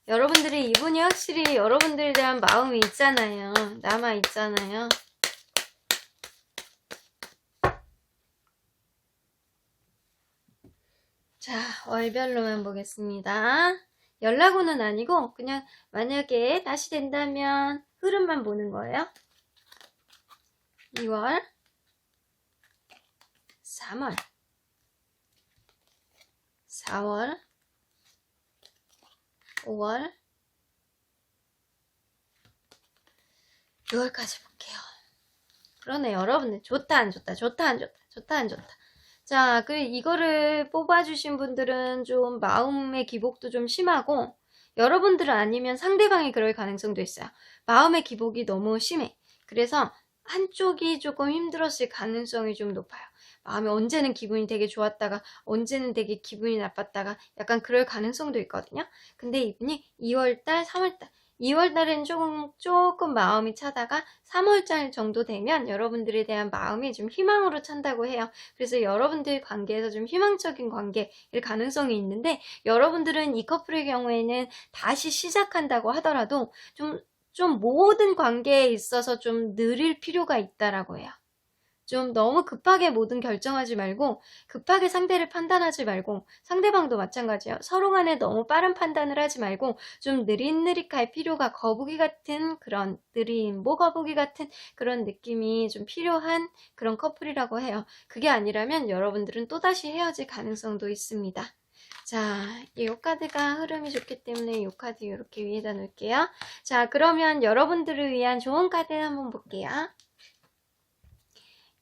A: 여러분들이 이분이 확실히 여러분들에 대한 마음이 있잖아요. 남아 있잖아요. 자, 월별로만 보겠습니다. 연락운은 아니고 그냥 만약에 다시 된다면 흐름만 보는 거예요. 2월, 3월, 4월, 5월, 6월까지 볼게요. 그러네, 여러분들. 좋다, 안 좋다, 좋다, 안 좋다, 좋다, 안 좋다. 자, 이거를 뽑아주신 분들은 좀 마음의 기복도 좀 심하고, 여러분들은 아니면 상대방이 그럴 가능성도 있어요. 마음의 기복이 너무 심해. 그래서 한쪽이 조금 힘들었을 가능성이 좀 높아요. 마음이 언제는 기분이 되게 좋았다가 언제는 되게 기분이 나빴다가 약간 그럴 가능성도 있거든요. 근데 이분이 2월달, 3월달, 2월달엔 조금 마음이 차다가 3월달 정도 되면 여러분들에 대한 마음이 좀 희망으로 찬다고 해요. 그래서 여러분들 관계에서 좀 희망적인 관계일 가능성이 있는데, 여러분들은 이 커플의 경우에는 다시 시작한다고 하더라도 좀 모든 관계에 있어서 좀 느릴 필요가 있다라고 해요. 좀 너무 급하게 모든 결정하지 말고, 급하게 상대를 판단하지 말고, 상대방도 마찬가지예요. 서로 간에 너무 빠른 판단을 하지 말고 좀 느릿느릿할 필요가, 거북이 같은 그런 거북이 같은 그런 느낌이 좀 필요한 그런 커플이라고 해요. 그게 아니라면 여러분들은 또다시 헤어질 가능성도 있습니다. 자, 이 카드가 흐름이 좋기 때문에 이 카드 이렇게 위에다 놓을게요. 자, 그러면 여러분들을 위한 좋은 카드 한번 볼게요.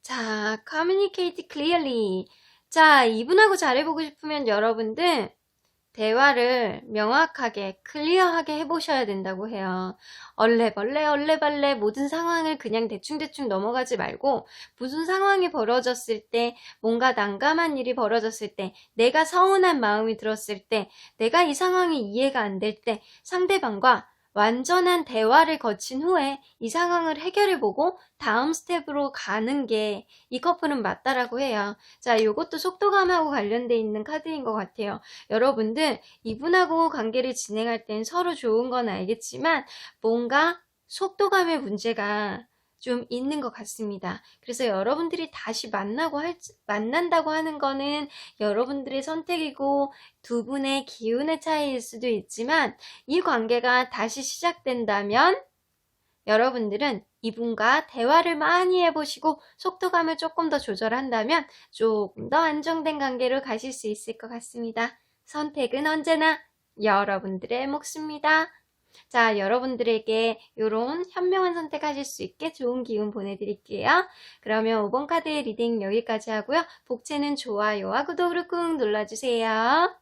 A: 자, communicate clearly. 자, 이분하고 잘해보고 싶으면 여러분들 대화를 명확하게, 클리어하게 해보셔야 된다고 해요. 얼레벌레, 얼레벌레 모든 상황을 그냥 대충대충 넘어가지 말고, 무슨 상황이 벌어졌을 때, 뭔가 난감한 일이 벌어졌을 때, 내가 서운한 마음이 들었을 때, 내가 이 상황이 이해가 안 될 때, 상대방과 완전한 대화를 거친 후에 이 상황을 해결해보고 다음 스텝으로 가는 게 이 커플은 맞다라고 해요. 자, 요것도 속도감하고 관련돼 있는 카드인 것 같아요. 여러분들, 이분하고 관계를 진행할 땐 서로 좋은 건 알겠지만 뭔가 속도감의 문제가 좀 있는 것 같습니다. 그래서 여러분들이 다시 만난다고 하는 거는 여러분들의 선택이고 두 분의 기운의 차이일 수도 있지만, 이 관계가 다시 시작된다면 여러분들은 이분과 대화를 많이 해보시고 속도감을 조금 더 조절한다면 조금 더 안정된 관계로 가실 수 있을 것 같습니다. 선택은 언제나 여러분들의 몫입니다. 자, 여러분들에게 이런 현명한 선택하실 수 있게 좋은 기운 보내드릴게요. 그러면 5번 카드의 리딩 여기까지 하고요. 복채는 좋아요와 구독을 꾹 눌러주세요.